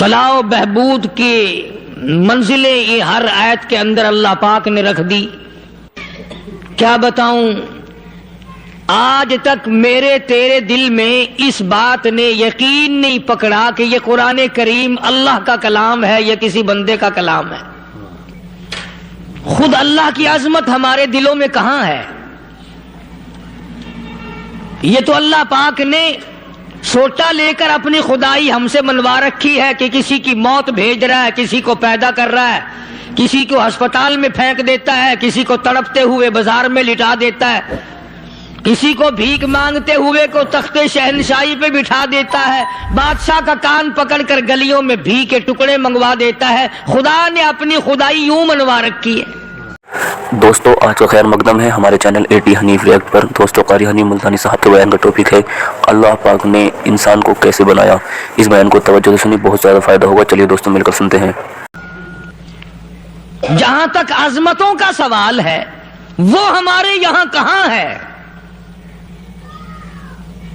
فلاح و بہبود کی منزلیں یہ ہر آیت کے اندر اللہ پاک نے رکھ دی. کیا بتاؤں، آج تک میرے تیرے دل میں اس بات نے یقین نہیں پکڑا کہ یہ قرآن کریم اللہ کا کلام ہے یا کسی بندے کا کلام ہے. خود اللہ کی عظمت ہمارے دلوں میں کہاں ہے؟ یہ تو اللہ پاک نے سوٹا لے کر اپنی خدائی ہم سے منوا رکھی ہے کہ کسی کی موت بھیج رہا ہے، کسی کو پیدا کر رہا ہے، کسی کو ہسپتال میں پھینک دیتا ہے، کسی کو تڑپتے ہوئے بازار میں لٹا دیتا ہے، کسی کو بھیک مانگتے ہوئے کو تختے شہنشاہی پہ بٹھا دیتا ہے، بادشاہ کا کان پکڑ کر گلیوں میں بھیک کے ٹکڑے منگوا دیتا ہے. خدا نے اپنی خدائی یوں منوا رکھی ہے. دوستو آج کا خیر مقدم ہے ہمارے چینل AT حنیف ریئیکٹ پر. دوستو قاری حنیف ملتانی صاحب کے بیان کا ٹاپک ہے اللہ پاک نے انسان کو کیسے بنایا. اس بیان کو توجہ سے سنی، بہت زیادہ فائدہ ہوگا. چلیے دوستو مل کر سنتے ہیں. جہاں تک عظمتوں کا سوال ہے وہ ہمارے یہاں کہاں ہے؟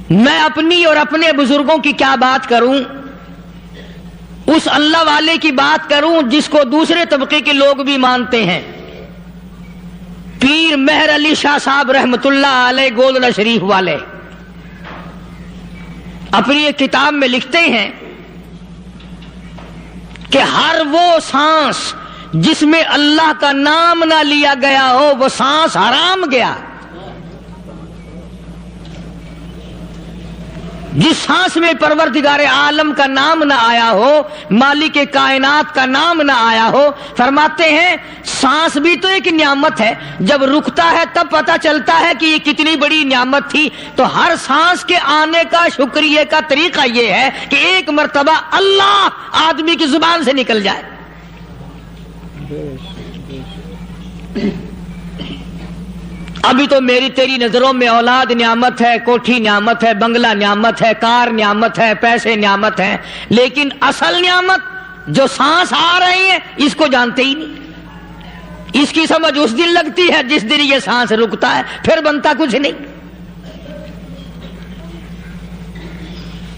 میں اپنی اور اپنے بزرگوں کی کیا بات کروں، اس اللہ والے کی بات کروں جس کو دوسرے طبقے کے لوگ بھی مانتے ہیں. پیر مہر علی شاہ صاحب رحمت اللہ علیہ گولڈا شریف والے اپنی ایک کتاب میں لکھتے ہیں کہ ہر وہ سانس جس میں اللہ کا نام نہ لیا گیا ہو وہ سانس حرام گیا. جس سانس میں پروردگار عالم کا نام نہ آیا ہو، مالک کائنات کا نام نہ آیا ہو، فرماتے ہیں سانس بھی تو ایک نعمت ہے، جب رکتا ہے تب پتہ چلتا ہے کہ یہ کتنی بڑی نعمت تھی. تو ہر سانس کے آنے کا شکریہ کا طریقہ یہ ہے کہ ایک مرتبہ اللہ آدمی کی زبان سے نکل جائے. ابھی تو میری تیری نظروں میں اولاد نعمت ہے، کوٹھی نعمت ہے، بنگلہ نعمت ہے، کار نعمت ہے، پیسے نعمت ہیں، لیکن اصل نعمت جو سانس آ رہی ہے اس کو جانتے ہی نہیں. اس کی سمجھ اس دن لگتی ہے جس دن یہ سانس رکتا ہے، پھر بنتا کچھ نہیں.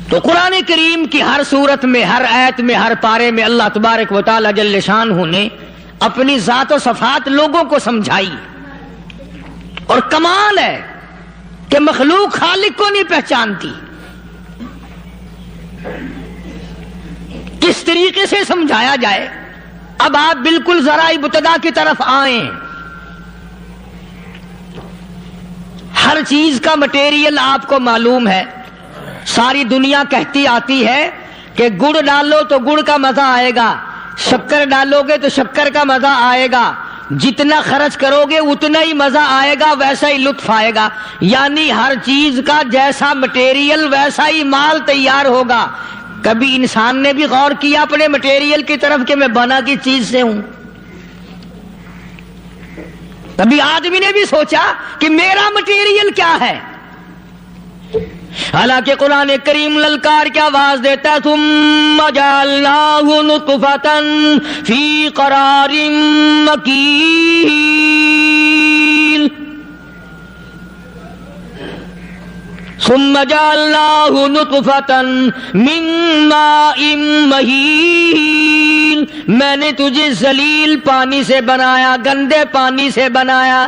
تو قرآن کریم کی ہر صورت میں، ہر آیت میں، ہر پارے میں اللہ تبارک و تعالی جل شانہ نے اپنی ذات و صفات لوگوں کو سمجھائی. اور کمال ہے کہ مخلوق خالق کو نہیں پہچانتی. کس طریقے سے سمجھایا جائے؟ اب آپ بالکل ذرا ابتدا کی طرف آئیں. ہر چیز کا مٹیریل آپ کو معلوم ہے. ساری دنیا کہتی آتی ہے کہ گڑ ڈالو تو گڑ کا مزہ آئے گا، شکر ڈالو گے تو شکر کا مزہ آئے گا، جتنا خرچ کرو گے اتنا ہی مزہ آئے گا، ویسا ہی لطف آئے گا. یعنی ہر چیز کا جیسا مٹیریل ویسا ہی مال تیار ہوگا. کبھی انسان نے بھی غور کیا اپنے مٹیریل کی طرف کہ میں بنا کس چیز سے ہوں؟ کبھی آدمی نے بھی سوچا کہ میرا مٹیریل کیا ہے؟ حالانکہ قرآن کریم للکار کی آواز دیتا ہے ثم جعلناہ نطفۃ فی قرار مکین. ثم جعلناہ نطفۃ من ماء مہین. میں نے تجھے ذلیل پانی سے بنایا، گندے پانی سے بنایا.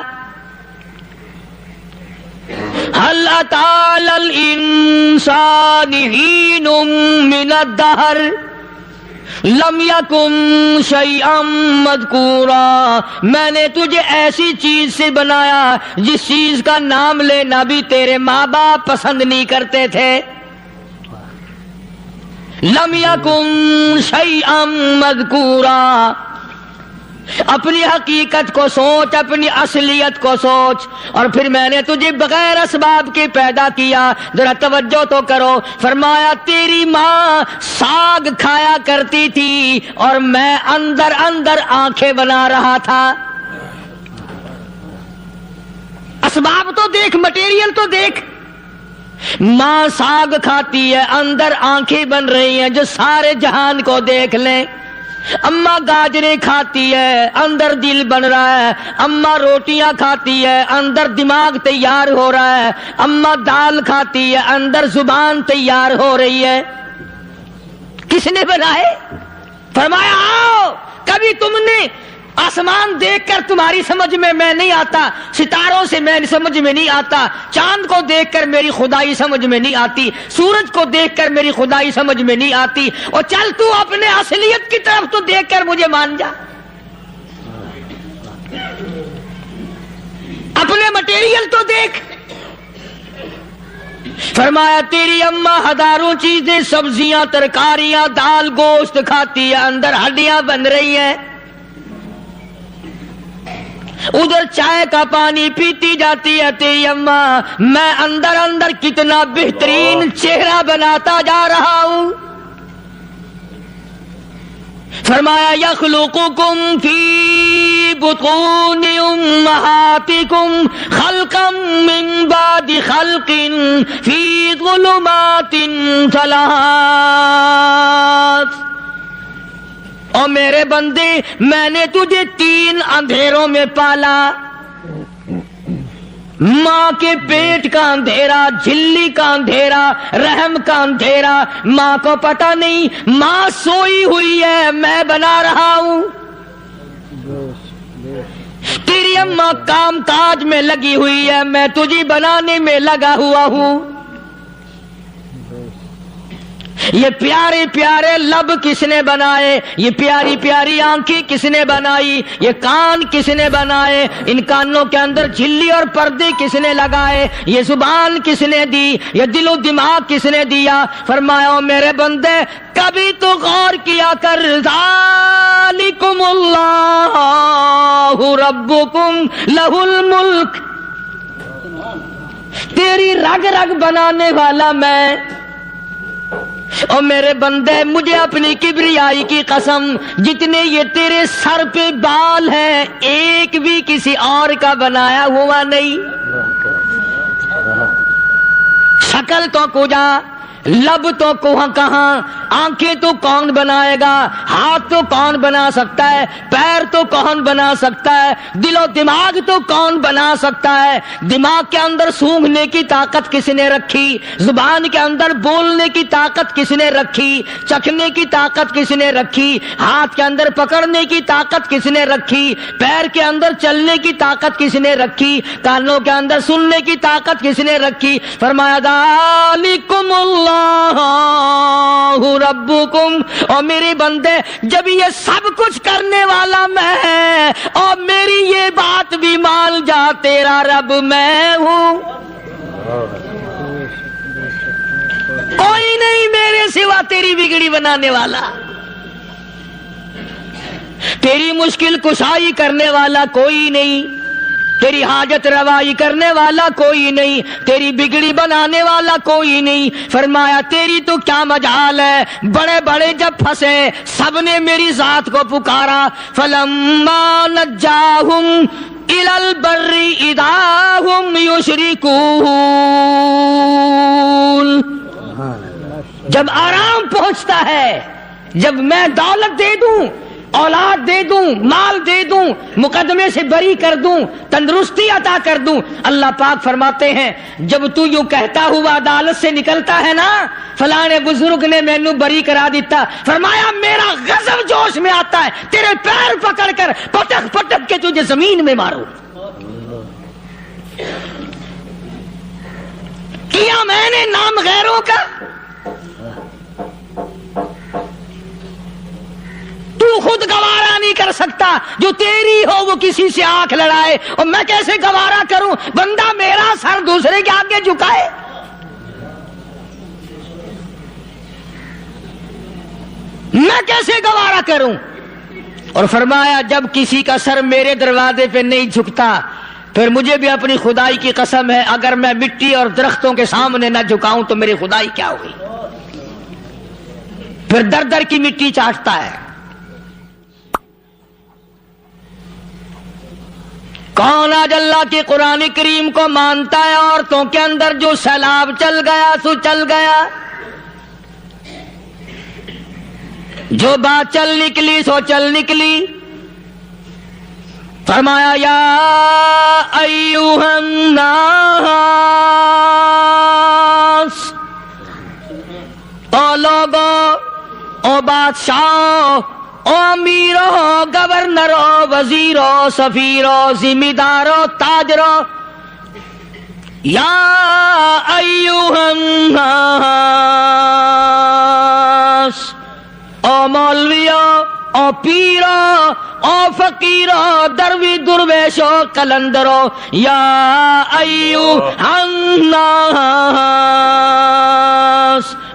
هل أتى على الإنسان حين من الدهر لم يكن شيئا مذكورا. میں نے تجھے ایسی چیز سے بنایا جس چیز کا نام لینا بھی تیرے ماں باپ پسند نہیں کرتے تھے. لم يكن شيئا مذكورا. اپنی حقیقت کو سوچ، اپنی اصلیت کو سوچ. اور پھر میں نے تجھے بغیر اسباب کے پیدا کیا. ذرا توجہ تو کرو. فرمایا تیری ماں ساگ کھایا کرتی تھی اور میں اندر اندر آنکھیں بنا رہا تھا. اسباب تو دیکھ، مٹیریل تو دیکھ. ماں ساگ کھاتی ہے، اندر آنکھیں بن رہی ہیں جو سارے جہان کو دیکھ لیں. اماں گاجریں کھاتی ہے، اندر دل بن رہا ہے. اماں روٹیاں کھاتی ہے، اندر دماغ تیار ہو رہا ہے. اماں دال کھاتی ہے، اندر زبان تیار ہو رہی ہے. کس نے بنائے؟ فرمایا آؤ، کبھی تم نے آسمان دیکھ کر تمہاری سمجھ میں نہیں آتا، ستاروں سے میں سمجھ میں نہیں آتا، چاند کو دیکھ کر میری خدائی سمجھ میں نہیں آتی، سورج کو دیکھ کر میری خدائی سمجھ میں نہیں آتی، اور چل تو اپنے اصلیت کی طرف تو دیکھ کر مجھے مان جا، اپنے مٹیریل تو دیکھ۔ فرمایا تیری اماں ہزاروں چیزیں، سبزیاں، ترکاریاں، دال، گوشت کھاتی ہے، اندر ہڈیاں بن رہی ہیں، ادھر چائے کا پانی پیتی جاتی ہے تیری اماں، میں اندر اندر کتنا بہترین چہرہ بناتا جا رہا ہوں۔ فرمایا یخلقکم فی بطون امہاتکم خلقا من بعد خلق فی ظلمات ثلاث۔ اور میرے بندے، میں نے تجھے 3 اندھیروں میں پالا، ماں کے پیٹ کا اندھیرا، جھلی کا اندھیرا، رحم کا اندھیرا، ماں کو پتہ نہیں، ماں سوئی ہوئی ہے، میں بنا رہا ہوں، تیری اماں کام کاج میں لگی ہوئی ہے، میں تجھے بنانے میں لگا ہوا ہوں۔ یہ پیارے پیارے لب کس نے بنائے؟ یہ پیاری پیاری آنکھیں کس نے بنائی؟ یہ کان کس نے بنائے؟ ان کانوں کے اندر جھلی اور پردے کس نے لگائے؟ یہ زبان کس نے دی؟ یہ دل و دماغ کس نے دیا؟ فرمایا میرے بندے کبھی تو غور کیا کر، ذالکم اللہ ربکم لہ الملک، تیری رگ رگ بنانے والا میں۔ اور میرے بندے مجھے اپنی کبریائی کی قسم، جتنے یہ تیرے سر پہ بال ہیں ایک بھی کسی اور کا بنایا ہوا نہیں۔ شکل تو کجا، لب تو کہاں، آنکھیں تو کون بنائے گا، ہاتھ تو کون بنا سکتا ہے، پیر تو کون بنا سکتا ہے، دل و دماغ تو کون بنا سکتا ہے؟ دماغ کے اندر سونگھنے کی طاقت کس نے رکھی؟ زبان کے اندر بولنے کی طاقت کس نے رکھی؟ چکھنے کی طاقت کس نے رکھی؟ ہاتھ کے اندر پکڑنے کی طاقت کس نے رکھی؟ پیر کے اندر چلنے کی طاقت کس نے رکھی؟ کانوں کے اندر سننے کی طاقت کس نے رکھی؟ فرمایا ذالکم اللہ ربکم۔ اور میرے بندے جب یہ سب کچھ کرنے والا میں اور میری یہ بات بھی مان جا، تیرا رب میں ہوں، کوئی نہیں میرے سوا تیری بگڑی بنانے والا، تیری مشکل کشائی کرنے والا کوئی نہیں، تیری حاجت روائی کرنے والا کوئی نہیں، تیری بگڑی بنانے والا کوئی نہیں۔ فرمایا تیری تو کیا مجال ہے، بڑے بڑے جب پھنسے سب نے میری ذات کو پکارا، فلما نجاہم الی البر اذا ہم یشرکون، جب آرام پہنچتا ہے، جب میں دولت دے دوں، اولاد دے دوں، مال دے دوں، مقدمے سے بری کر دوں، تندرستی عطا کر دوں، اللہ پاک فرماتے ہیں جب تو یوں کہتا ہوا عدالت سے نکلتا ہے نا، فلاں بزرگ نے مینوں بری کرا دیتا، فرمایا میرا غضب جوش میں آتا ہے، تیرے پیر پکڑ کر پٹک پٹک کے تجھے زمین میں ماروں۔ کیا میں نے نام غیروں کا؟ تو خود گوارا نہیں کر سکتا، جو تیری ہو وہ کسی سے آنکھ لڑائے، اور میں کیسے گوارا کروں بندہ میرا سر دوسرے کے آگے جھکائے؟ میں کیسے گوارا کروں؟ اور فرمایا جب کسی کا سر میرے دروازے پہ نہیں جھکتا، پھر مجھے بھی اپنی خدائی کی قسم ہے، اگر میں مٹی اور درختوں کے سامنے نہ جھکاؤں تو میری خدائی کیا ہوئی؟ پھر در در کی مٹی چاٹتا ہے۔ کون آج اللہ کے قرآن کریم کو مانتا ہے؟ عورتوں کے اندر جو سیلاب چل گیا سو چل گیا، جو بات چل نکلی سو چل نکلی۔ فرمایا یا ایھا الناس، او لوگو او بادشاہ، او امیرو، گورنرو، وزیرو، سفیرو، ذمہ دارو، تاجرو، یا ایھا الناس، او مولویو، او پیرو، او فقیرو، دروی درویشو، کلندرو، یا ایھا الناس،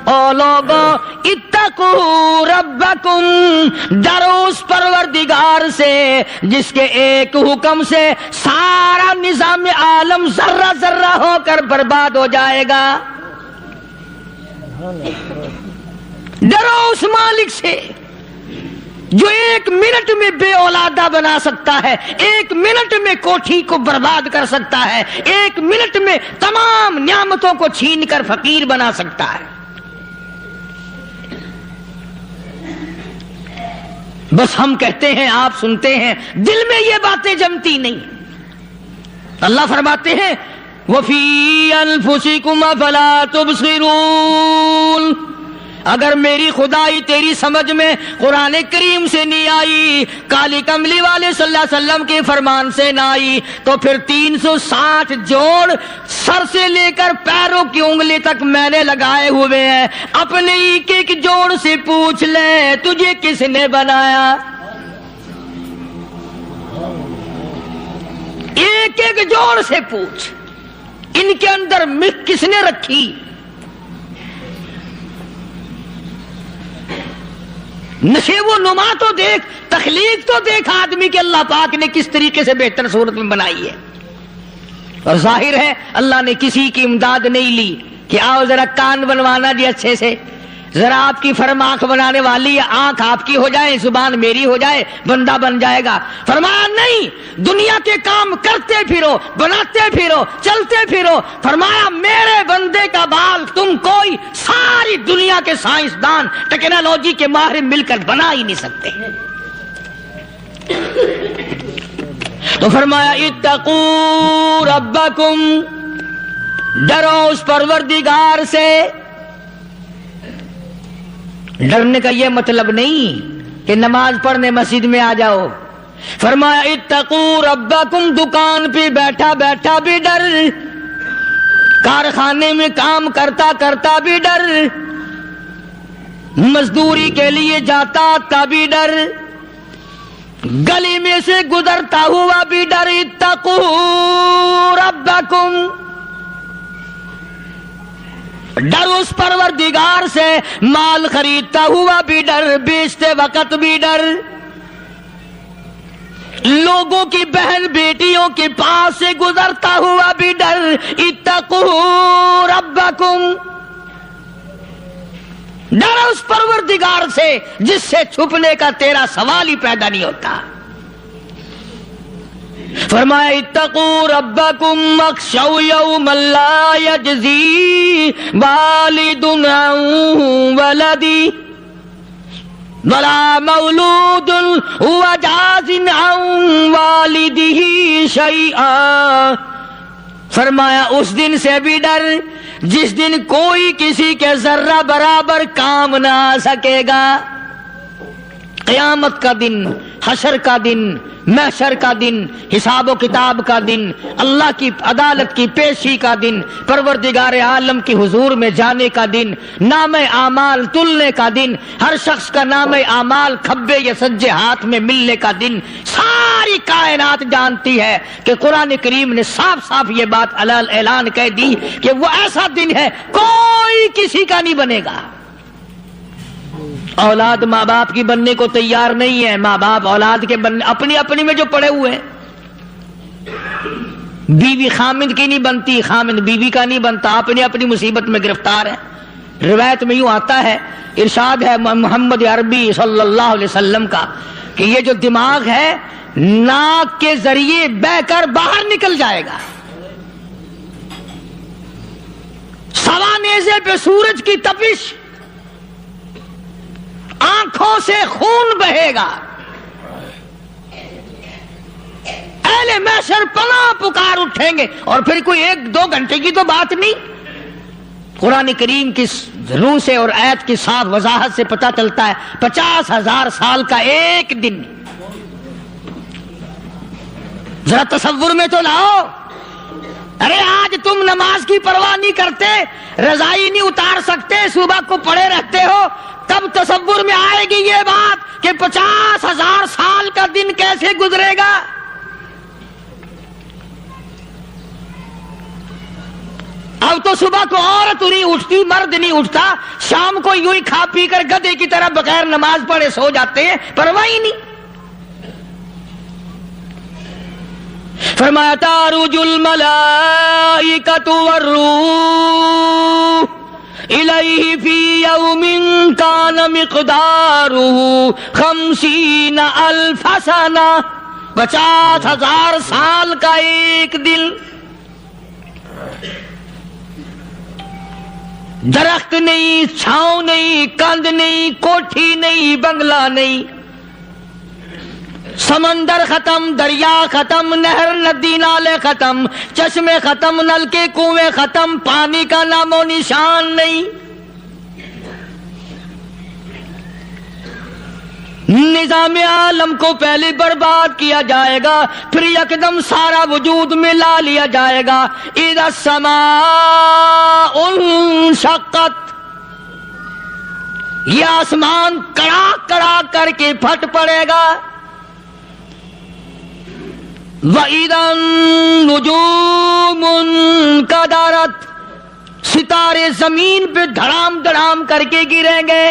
او لوگو اتقو ربکم، ڈرو اس پروردگار سے جس کے ایک حکم سے سارا نظام عالم ذرہ ذرہ ہو کر برباد ہو جائے گا۔ ڈرو اس مالک سے جو ایک منٹ میں بے اولادہ بنا سکتا ہے، ایک منٹ میں کوٹھی کو برباد کر سکتا ہے، ایک منٹ میں تمام نعمتوں کو چھین کر فقیر بنا سکتا ہے۔ بس ہم کہتے ہیں، آپ سنتے ہیں، دل میں یہ باتیں جمتی نہیں۔ اللہ فرماتے ہیں وَفِي أَنفُسِكُمْ أَفَلَا تُبْصِرُونَ، اگر میری خدائی تیری سمجھ میں قرآن کریم سے نہیں آئی، کالی کملی والے صلی اللہ علیہ وسلم کے فرمان سے نہ آئی، تو پھر 360 جوڑ سر سے لے کر پیروں کی انگلی تک میں نے لگائے ہوئے ہیں۔ اپنے ایک ایک جوڑ سے پوچھ لے تجھے کس نے بنایا، ایک ایک جوڑ سے پوچھ، ان کے اندر مکھ کس نے رکھی؟ نشیب و نما تو دیکھ، تخلیق تو دیکھ آدمی کے اللہ پاک نے کس طریقے سے بہتر صورت میں بنائی ہے۔ اور ظاہر ہے اللہ نے کسی کی امداد نہیں لی کہ آؤ ذرا کان بنوانا جی اچھے سے، ذرا آپ کی فرم آنکھ بنانے والی ہے، آنکھ آپ کی ہو جائے، زبان میری ہو جائے، بندہ بن جائے گا۔ فرمایا نہیں، دنیا کے کام کرتے پھرو، بناتے پھرو، چلتے پھرو۔ فرمایا میرے بندے کا بال تم کوئی ساری دنیا کے سائنسدان، ٹیکنالوجی کے ماہر مل کر بنا ہی نہیں سکتے۔ تو فرمایا اتقوا ربکم، ڈرو اس پروردگار سے۔ ڈرنے کا یہ مطلب نہیں کہ نماز پڑھنے مسجد میں آ جاؤ۔ فرمایا اتقوا ربکم، دکان پہ بیٹھا بیٹھا بھی ڈر، کارخانے میں کام کرتا کرتا بھی ڈر، مزدوری کے لیے جاتا آتا بھی ڈر، گلی میں سے گزرتا ہوا بھی ڈر۔ اتقوا ربکم، ڈر اس پروردگار سے، مال خریدتا ہوا بھی ڈر، بیچتے وقت بھی ڈر، لوگوں کی بہن بیٹیوں کے پاس سے گزرتا ہوا بھی ڈر۔ اتقوا ربکم، ڈر اس پروردگار سے جس سے چھپنے کا تیرا سوال ہی پیدا نہیں ہوتا۔ فرمایا اتقوا ربکم واخشوا یوما لا یجزی والد عن ولدی ولا مولود هو جاز عن والده شیئا، فرمایا اس دن سے بھی ڈر جس دن کوئی کسی کے ذرہ برابر کام نہ آ سکے گا۔ قیامت کا دن، حشر کا دن، محشر کا دن، حساب و کتاب کا دن، اللہ کی عدالت کی پیشی کا دن، پروردگار عالم کی حضور میں جانے کا دن، نام اعمال تلنے کا دن، ہر شخص کا نام اعمال کھبے یا سجے ہاتھ میں ملنے کا دن۔ ساری کائنات جانتی ہے کہ قرآن کریم نے صاف صاف یہ بات اعلان کہہ دی کہ وہ ایسا دن ہے کوئی کسی کا نہیں بنے گا۔ اولاد ماں باپ کی بننے کو تیار نہیں ہے، ماں باپ اولاد کے بننے اپنی میں جو پڑے ہوئے ہیں۔ بیوی خامند کی نہیں بنتی، خامند بیوی کا نہیں بنتا، اپنی مصیبت میں گرفتار ہے۔ روایت میں یوں آتا ہے، ارشاد ہے محمد عربی صلی اللہ علیہ وسلم کا کہ یہ جو دماغ ہے ناک کے ذریعے بہ کر باہر نکل جائے گا، سوا نیزے پہ سورج کی تپش، آنکھوں سے خون بہے گا، اہل محشر پناہ پکار اٹھیں گے، اور پھر کوئی 1-2 گھنٹے کی تو بات نہیں، قرآن کریم کی روح سے اور آیت کی صاف وضاحت سے پتہ چلتا ہے 50,000 سال کا ایک دن. ذرا تصور میں تو لاؤ. ارے آج تم نماز کی پرواہ نہیں کرتے, رضائی نہیں اتار سکتے, صبح کو پڑے رہتے ہو, کب تصور میں آئے گی یہ بات کہ 50,000 سال کا دن کیسے گزرے گا؟ اب تو صبح کو عورت نہیں اٹھتی, مرد نہیں اٹھتا, شام کو یوں ہی کھا پی کر گدھے کی طرح بغیر نماز پڑھے سو جاتے ہیں, پرواہ ہی نہیں. فرمایا تعرج الملائکۃ والروح الیہ فی یوم کان مقدارہ 50,000 سنہ. 50,000 سال کا ایک دن. درخت نہیں, چھاؤں نہیں, کند نہیں, کوٹھی نہیں, بنگلہ نہیں, سمندر ختم, دریا ختم, نہر ندی نالے ختم, چشمے ختم, نلکے کنویں ختم, پانی کا نام و نشان نہیں. نظام عالم کو پہلے برباد کیا جائے گا, پھر یکدم سارا وجود میں لا لیا جائے گا. اذا السماء انشقت, یہ آسمان کڑاک کڑاک کر کے پھٹ پڑے گا. وَإِذَا النُّجُومُ انْكَدَرَتْ, ستارے زمین پہ دھڑام دھڑام کر کے گریں گے.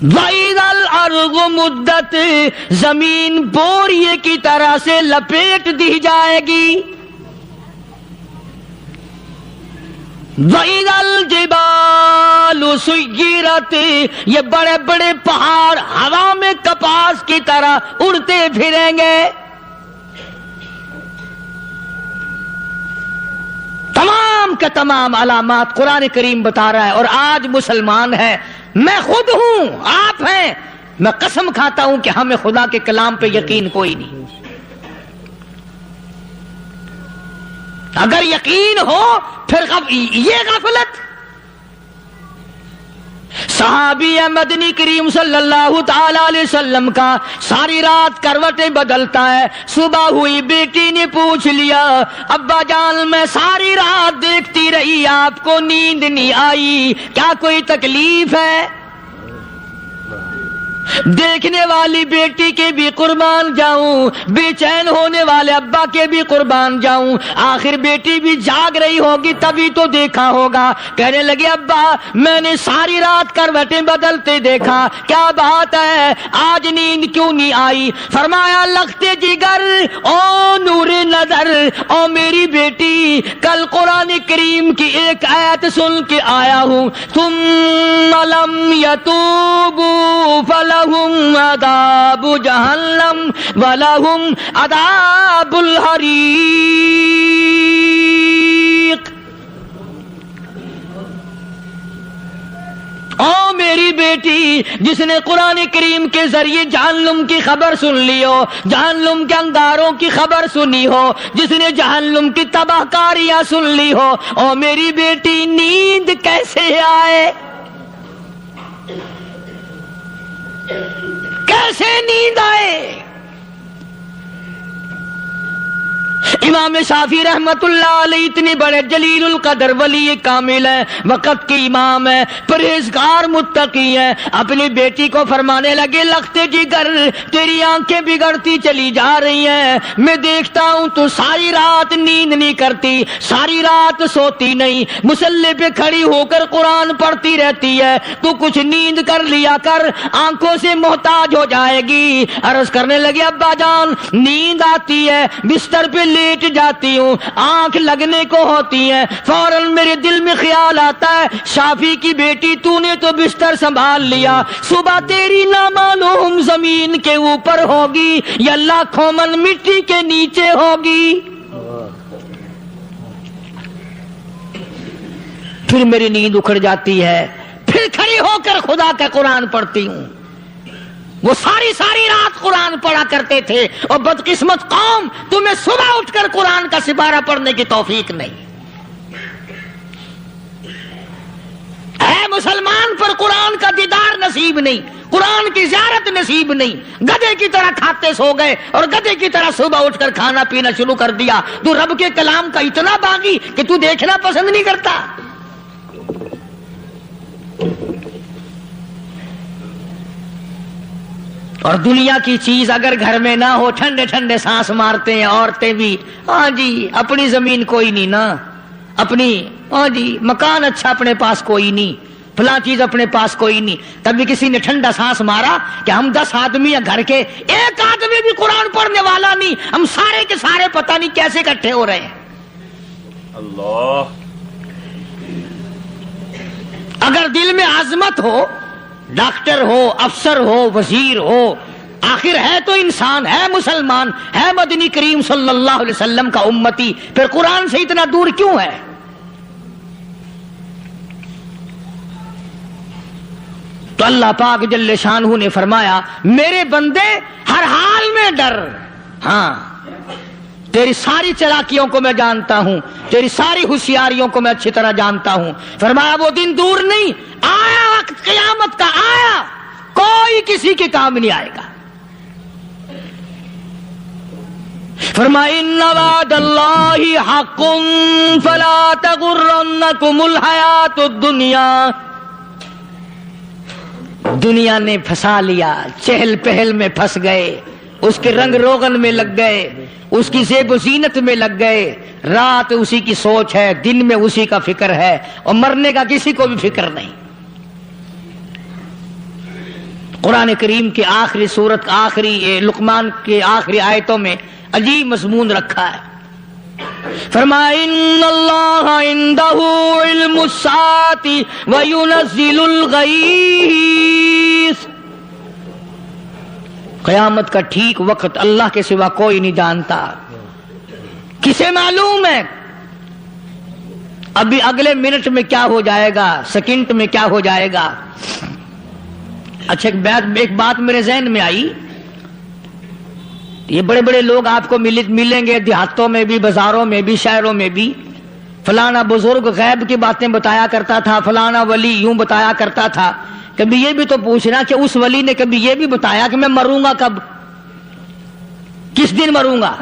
وَإِذَا الْأَرْضُ مُدَّتْ, زمین بوریے کی طرح سے لپیٹ دی جائے گی. وَإِذَا الْجِبَالُ سُيِّرَتْ, یہ بڑے بڑے پہاڑ ہوا میں کپاس کی طرح اڑتے پھریں گے. تمام کے تمام علامات قرآن کریم بتا رہا ہے. اور آج مسلمان ہے, میں خود ہوں, آپ ہیں, میں قسم کھاتا ہوں کہ ہمیں خدا کے کلام پہ یقین کوئی نہیں. اگر یقین ہو پھر یہ غفلت. صحابی مدنی کریم صلی اللہ تعالی علیہ وسلم کا ساری رات کروٹیں بدلتا ہے. صبح ہوئی بیٹی نے پوچھ لیا, ابا جان میں ساری رات دیکھتی رہی, آپ کو نیند نہیں آئی, کیا کوئی تکلیف ہے؟ دیکھنے والی بیٹی کے بھی قربان جاؤں, بے چین ہونے والے ابا کے بھی قربان جاؤں. آخر بیٹی بھی جاگ رہی ہوگی تبھی تو دیکھا ہوگا. کہنے لگے ابا میں نے ساری رات کروٹیں بدلتے دیکھا, کیا بات ہے, آج نیند کیوں نہیں آئی؟ فرمایا لختے جگر او نور نظر, او میری بیٹی کل قرآن کریم کی ایک آیت سن کے آیا ہوں, ثم لم یتوبوا فلہم عذاب جہنم ولہم عذاب الحریق. او میری بیٹی جس نے قرآن کریم کے ذریعے جہنم کی خبر سن لی ہو, جہنم کے انگاروں کی خبر سنی ہو, جس نے جہنم کی تباہ کاریاں سن لی ہو, او میری بیٹی نیند کیسے آئے, کیسے نیند آئے؟ امام شافعی رحمت اللہ علیہ اتنے بڑے جلیل القدر ولی کامل ہیں, وقت کے امام ہیں, پرہیزگار متقی ہیں. اپنی بیٹی کو فرمانے لگے لختے جگر تیری آنکھیں بگڑتی چلی جا رہی ہیں, میں دیکھتا ہوں تو ساری رات نیند نہیں کرتی, ساری رات سوتی نہیں, مصلی پہ کھڑی ہو کر قرآن پڑھتی رہتی ہے, تو کچھ نیند کر لیا کر, آنکھوں سے محتاج ہو جائے گی. عرض کرنے لگے ابا جان نیند آتی ہے, بستر پہ لیٹ جاتی ہوں, آنکھ لگنے کو ہوتی ہے, فوراً میرے دل میں خیال آتا ہے شافی کی بیٹی تو نے تو بستر سنبھال لیا, صبح تیری نامعلوم زمین کے اوپر ہوگی یا لاکھوں من مٹی کے نیچے ہوگی. پھر میری نیند اکھڑ جاتی ہے, پھر کھڑی ہو کر خدا کا قرآن پڑھتی ہوں. وہ ساری ساری رات قرآن پڑھا کرتے تھے، اور بدقسمت قوم تمہیں صبح اٹھ کر قرآن کا سپارہ پڑھنے کی توفیق نہیں ہے۔ مسلمان پر قرآن کا دیدار نصیب نہیں، قرآن کی زیارت نصیب نہیں، گدھے کی طرح کھاتے سو گئے اور گدھے کی طرح صبح اٹھ کر کھانا پینا شروع کر دیا۔ تو رب کے کلام کا اتنا باغی کہ تو دیکھنا پسند نہیں کرتا۔ اور دنیا کی چیز اگر گھر میں نہ ہو، ٹھنڈے ٹھنڈے سانس مارتے ہیں عورتیں بھی، ہاں جی اپنی زمین کوئی نہیں نا، اپنی ہاں جی مکان اچھا اپنے پاس کوئی نہیں، فلاں چیز اپنے پاس کوئی نہیں۔ کبھی کسی نے ٹھنڈا سانس مارا کہ ہم 10 آدمی ہیں گھر کے، ایک آدمی بھی قرآن پڑھنے والا نہیں، ہم سارے کے سارے پتہ نہیں کیسے اکٹھے ہو رہے ہیں۔ اللہ، اگر دل میں عظمت ہو، ڈاکٹر ہو، افسر ہو، وزیر ہو، آخر ہے تو انسان، ہے مسلمان، ہے مدنی کریم صلی اللہ علیہ وسلم کا امتی، پھر قرآن سے اتنا دور کیوں ہے؟ تو اللہ پاک جل شانہ نے فرمایا میرے بندے ہر حال میں ڈر، ہاں تیری ساری چلاکیوں کو میں جانتا ہوں، تیری ساری ہوشیاریوں کو میں اچھی طرح جانتا ہوں۔ فرمایا وہ دن دور نہیں، آیا وقت قیامت کا، آیا، کوئی کسی کے کام نہیں آئے گا۔ فرمایا ان وعد اللہ حق فلا تغرنکم الحیات الدنیا۔ دنیا نے پھنسا لیا، چہل پہل میں پھنس گئے، اس کے رنگ روغن میں لگ گئے، اس کی زیب و زینت میں لگ گئے، رات اسی کی سوچ ہے، دن میں اسی کا فکر ہے، اور مرنے کا کسی کو بھی فکر نہیں۔ قرآن کریم کی آخری سورت، آخری لقمان کے آخری آیتوں میں عجیب مضمون رکھا ہے۔ فرمایا ان اللہ عندہ علم الساعۃ وینزل الغیث۔ قیامت کا ٹھیک وقت اللہ کے سوا کوئی نہیں جانتا۔ کسے معلوم ہے ابھی اگلے منٹ میں کیا ہو جائے گا، سیکنڈ میں کیا ہو جائے گا؟ اچھا ایک بات میرے ذہن میں آئی، یہ بڑے بڑے لوگ آپ کو ملیں گے دیہاتوں میں بھی، بازاروں میں بھی، شہروں میں بھی، فلانا بزرگ غیب کی باتیں بتایا کرتا تھا، فلانا ولی یوں بتایا کرتا تھا۔ کبھی یہ بھی تو پوچھنا کہ اس ولی نے کبھی یہ بھی بتایا کہ میں مروں گا کب، کس دن مروں گا؟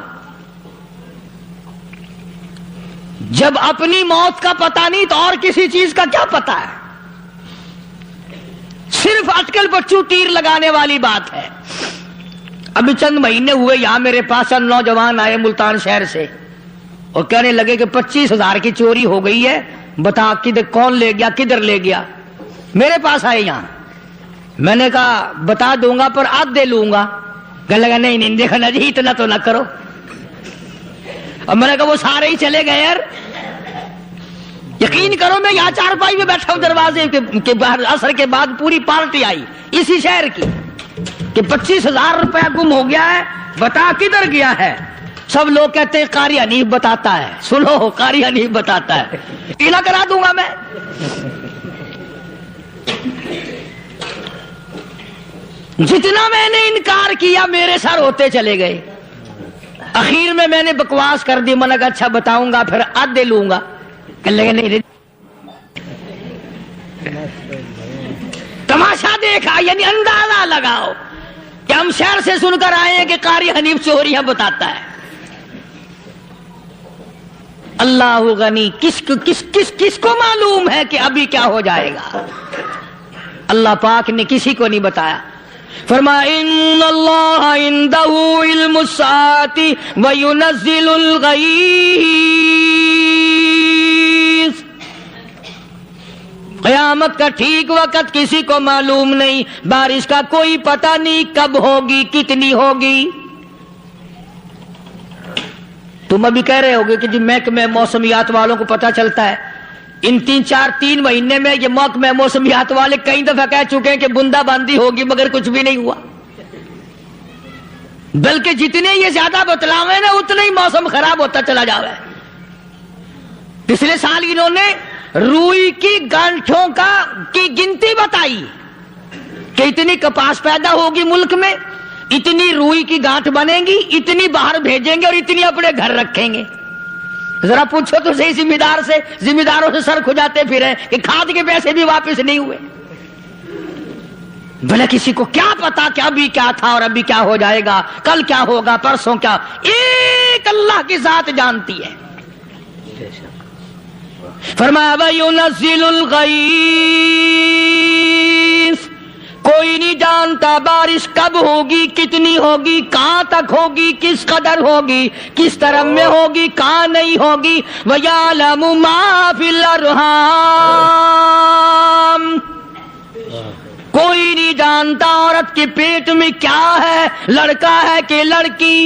جب اپنی موت کا پتہ نہیں تو اور کسی چیز کا کیا پتہ ہے؟ صرف اٹکل بچوں تیر لگانے والی بات ہے۔ ابھی چند مہینے ہوئے یہاں میرے پاس نوجوان آئے ملتان شہر سے اور کہنے لگے کہ 25,000 کی چوری ہو گئی ہے، بتا کدھر کون لے گیا، کدھر لے گیا۔ میرے پاس آئے یہاں، میں نے کہا بتا دوں گا پر آدھے لوں گا۔ کہنے لگا نہیں نہیں دیکھا نا جی اتنا تو نہ کرو۔ اور میں نے کہا وہ سارے ہی چلے گئے یار، یقین کرو میں یہاں چارپائی میں بیٹھا ہوں دروازے کے باہر، عصر کے بعد پوری پارٹی آئی اسی شہر کی کہ 25,000 روپیہ گم ہو گیا ہے، بتا کدھر گیا ہے۔ سب لوگ کہتے ہیں قاری حنیف بتاتا ہے، سنو قاری حنیف بتاتا ہے، ٹیلا کرا دوں گا میں۔ جتنا میں نے انکار کیا میرے سر ہوتے چلے گئے۔ اخیر میں نے بکواس کر دی، میں نے کہا اچھا بتاؤں گا پھر آدھے لوں گا۔ کہنے لگے نہیں، تماشا دیکھا یعنی اندازہ لگاؤ کہ ہم شہر سے سن کر آئے ہیں کہ قاری حنیف چوریاں بتاتا ہے۔ اللہ غنی، کس کو معلوم ہے کہ ابھی کیا ہو جائے گا؟ اللہ پاک نے کسی کو نہیں بتایا۔ فرمایا ان اللہ عندہ علم الساعۃ وینزل الغیث۔ قیامت کا ٹھیک وقت کسی کو معلوم نہیں، بارش کا کوئی پتہ نہیں کب ہوگی، کتنی ہوگی۔ تم ابھی کہہ رہے ہوگے کہ جی محکمہ موسمیات والوں کو پتہ چلتا ہے۔ ان 3 مہینے میں یہ محکمہ موسمیات والے کئی دفعہ کہہ چکے ہیں کہ بندہ باندی ہوگی، مگر کچھ بھی نہیں ہوا۔ بلکہ جتنے یہ زیادہ بتلاوے نا اتنا ہی موسم خراب ہوتا چلا جا رہا ہے۔ پچھلے سال انہوں نے روئی کی گانٹھوں کی گنتی بتائی کہ اتنی کپاس پیدا ہوگی ملک میں, اتنی روئی کی گانٹھ بنےگی, اتنی باہر بھیجیں گے اور اتنی اپنے گھر رکھیں گے. ذرا پوچھو تو صحیح ذمہ داروں سے سر کھجاتے پھرے کہ کھاد کے پیسے بھی واپس نہیں ہوئے. بھلے کسی کو کیا پتا کہ ابھی کیا تھا اور ابھی کیا ہو جائے گا, کل کیا ہوگا, پرسوں کیا. ایک اللہ کی ذات جانتی ہے. فرمایا وَيُنَزِّلُ الْغَيْثَ, کوئی نہیں جانتا بارش کب ہوگی, کتنی ہوگی, کہاں تک ہوگی, کس قدر ہوگی, کس طرح میں ہوگی, کہاں نہیں ہوگی. وَيَعْلَمُ مَا فِي الْأَرْحَامِ, کوئی نہیں جانتا عورت کے پیٹ میں کیا ہے, لڑکا ہے کہ لڑکی.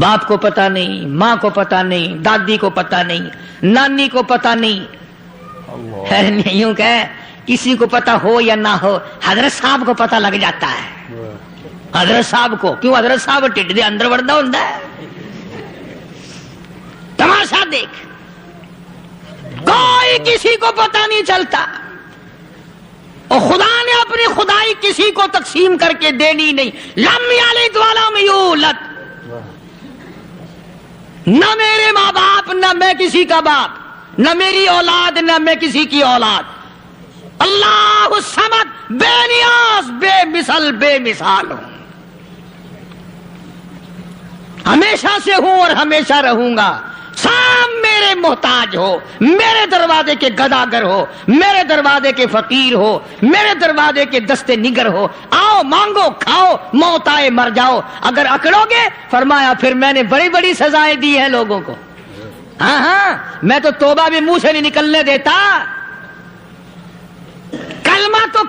باپ کو پتا نہیں, ماں کو پتا نہیں, دادی کو پتا نہیں, نانی کو پتا نہیں. یوں کہ کسی کو پتا ہو یا نہ ہو, حضرت صاحب کو پتا لگ جاتا ہے. حضرت صاحب کو کیوں, حضرت صاحب ٹھڈ دے اندر وڑدا ہوندا ہے. تماشا دیکھ, کوئی کسی کو پتا نہیں چلتا, اور خدا نے اپنی خدائی کسی کو تقسیم کر کے دینی نہیں. لم یلد ولم یولد, نہ میرے ماں باپ, نہ میں کسی کا باپ, نہ میری اولاد, نہ میں کسی کی اولاد. اللہ الصمد, بے نیاز, بے مثال ہوں, ہمیشہ سے ہوں اور ہمیشہ رہوں گا. سام میرے محتاج ہو, میرے دروازے کے گداگر ہو, میرے دروازے کے فقیر ہو, میرے دروازے کے دستے نگر ہو. آؤ مانگو کھاؤ, موت آئے مر جاؤ. اگر اکڑو گے, فرمایا پھر میں نے بڑی بڑی سزائیں دی ہیں لوگوں کو. ہاں میں تو توبہ بھی منہ سے نہیں نکلنے دیتا,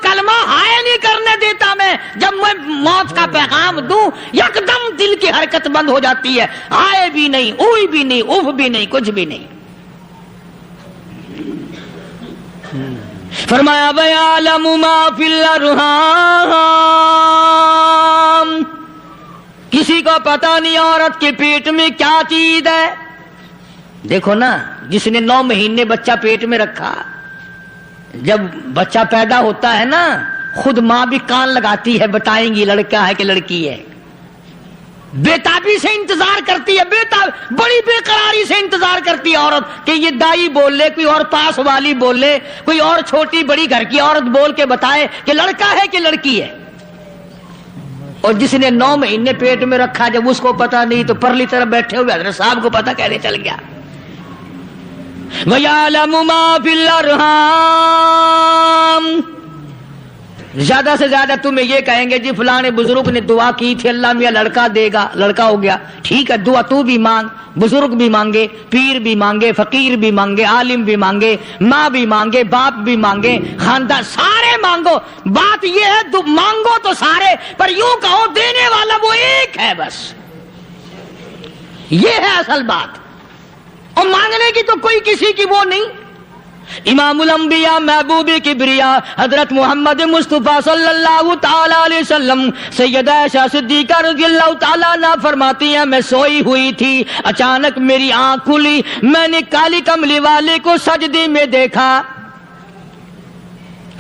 کلمہ ہائے نہیں کرنے دیتا میں. جب میں موت کا پیغام دوں یکدم دل کی حرکت بند ہو جاتی ہے. ہائے بھی نہیں, اوئی بھی نہیں, اف بھی نہیں, کچھ بھی نہیں. فرمایا وَيَعْلَمُ مَا فِي الْأَرْحَامِ, کسی کو پتا نہیں عورت کے پیٹ میں کیا چیز ہے. دیکھو نا, جس نے 9 مہینے بچہ پیٹ میں رکھا, جب بچہ پیدا ہوتا ہے نا, خود ماں بھی کان لگاتی ہے, بتائیں گی لڑکا ہے کہ لڑکی ہے. بےتابی سے انتظار کرتی ہے, بڑی بے قراری سے انتظار کرتی ہے عورت کہ یہ دائی بول لے, کوئی اور پاس والی بول لے, کوئی اور چھوٹی بڑی گھر کی عورت بول کے بتائے کہ لڑکا ہے کہ لڑکی ہے. اور جس نے 9 مہینے پیٹ میں رکھا, جب اس کو پتا نہیں تو پرلی طرف بیٹھے ہوئے حضرت صاحب کو پتا کیسے چل گیا. وَيَعْلَمُ مَا فِي الْأَرْحَامِ, زیادہ سے زیادہ تمہیں یہ کہیں گے جی فلاں بزرگ نے دعا کی تھی, اللہ میاں لڑکا دے گا, لڑکا ہو گیا. ٹھیک ہے, دعا تو بھی مانگ, بزرگ بھی مانگے, پیر بھی مانگے, فقیر بھی مانگے, عالم بھی مانگے, ماں بھی مانگے, باپ بھی مانگے, خاندان سارے مانگو. بات یہ ہے مانگو تو سارے, پر یوں کہو دینے والا وہ ایک ہے بس. یہ ہے اصل بات, اور مانگنے کی تو کوئی کسی کی وہ نہیں. امام الانبیاء محبوب کبریا حضرت محمد مصطفیٰ صلی اللہ تعالی علیہ وسلم سیدہ عائشہ صدیقہ رضی اللہ تعالیٰ عنہ فرماتی ہیں, میں سوئی ہوئی تھی, اچانک میری آنکھ کھلی, میں نے کالی کملی والے کو سجدے میں دیکھا,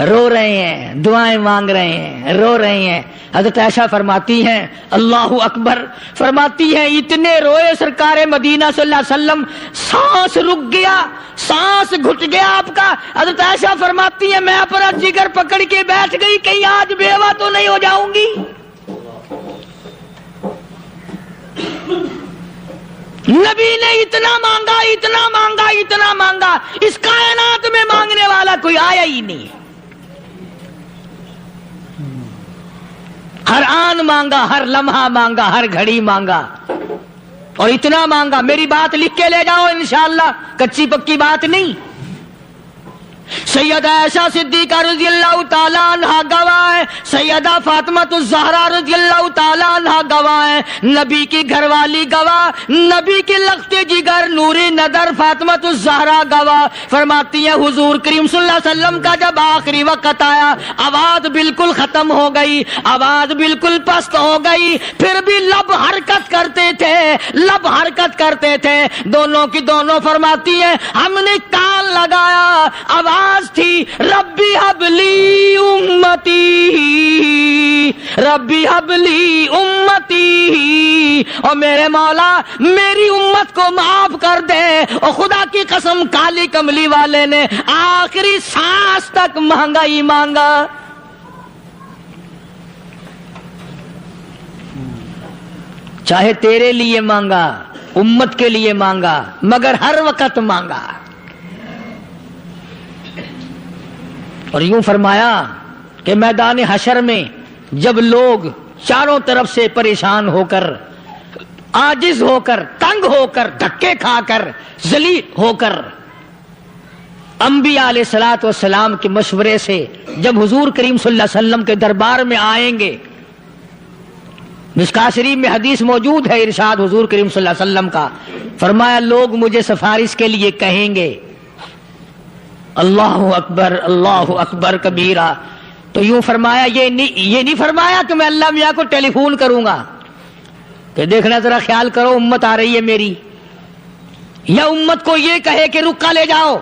رو رہے ہیں, دعائیں مانگ رہے ہیں, رو رہے ہیں. حضرت عائشہ فرماتی ہیں اللہ اکبر, فرماتی ہیں اتنے روئے سرکار مدینہ صلی اللہ علیہ وسلم, سانس رک گیا, سانس گھٹ گیا آپ کا. حضرت عائشہ فرماتی ہیں میں اپنا جگر پکڑ کے بیٹھ گئی, کہیں آج بیوہ تو نہیں ہو جاؤں گی. نبی نے اتنا مانگا, اتنا مانگا, اتنا مانگا, اس کائنات میں مانگنے والا کوئی آیا ہی نہیں. ہر آن مانگا, ہر لمحہ مانگا, ہر گھڑی مانگا, اور اتنا مانگا. میری بات لکھ کے لے جاؤ انشاءاللہ, کچی پکی بات نہیں. سیدہ عائشہ صدیقہ رضی اللہ تعالیٰ عنہ گواہ ہے, سیدہ فاطمہ الزہرا رضی اللہ تعالیٰ عنہ گواہ ہے, نبی کی گھر والی گواہ, نبی کی لخت جگر نوری نظر فاطمہ الزہرا گواہ. فرماتی ہیں حضور کریم صلی اللہ علیہ وسلم کا جب آخری وقت آیا, آواز بالکل ختم ہو گئی, آواز بالکل پست ہو گئی, پھر بھی لب حرکت کرتے تھے, لب حرکت کرتے تھے, دونوں کی دونوں. فرماتی ہیں ہم نے کان لگایا, آواز تھی رب ربی حبلی امتی، ربی حبلی امتی، اور میرے مولا میری امت کو معاف کر دے۔ اور خدا کی قسم کالی کملی والے نے آخری سانس تک مانگا ہی مانگا۔ چاہے تیرے لیے مانگا، امت کے لیے مانگا، مگر ہر وقت مانگا۔ اور یوں فرمایا کہ میدان حشر میں جب لوگ چاروں طرف سے پریشان ہو کر، عاجز ہو کر، تنگ ہو کر، دھکے کھا کر، ذلیل ہو کر، انبیاء علیہ الصلوۃ والسلام کے مشورے سے جب حضور کریم صلی اللہ علیہ وسلم کے دربار میں آئیں گے، مشکاۃ شریف میں حدیث موجود ہے، ارشاد حضور کریم صلی اللہ علیہ وسلم کا، فرمایا لوگ مجھے سفارش کے لیے کہیں گے اللہ اکبر کبیرہ، تو یوں فرمایا یہ نہیں فرمایا کہ میں اللہ میاں کو ٹیلی فون کروں گا کہ دیکھنا ذرا خیال کرو امت آ رہی ہے میری، یا امت کو یہ کہے کہ رکا لے جاؤ،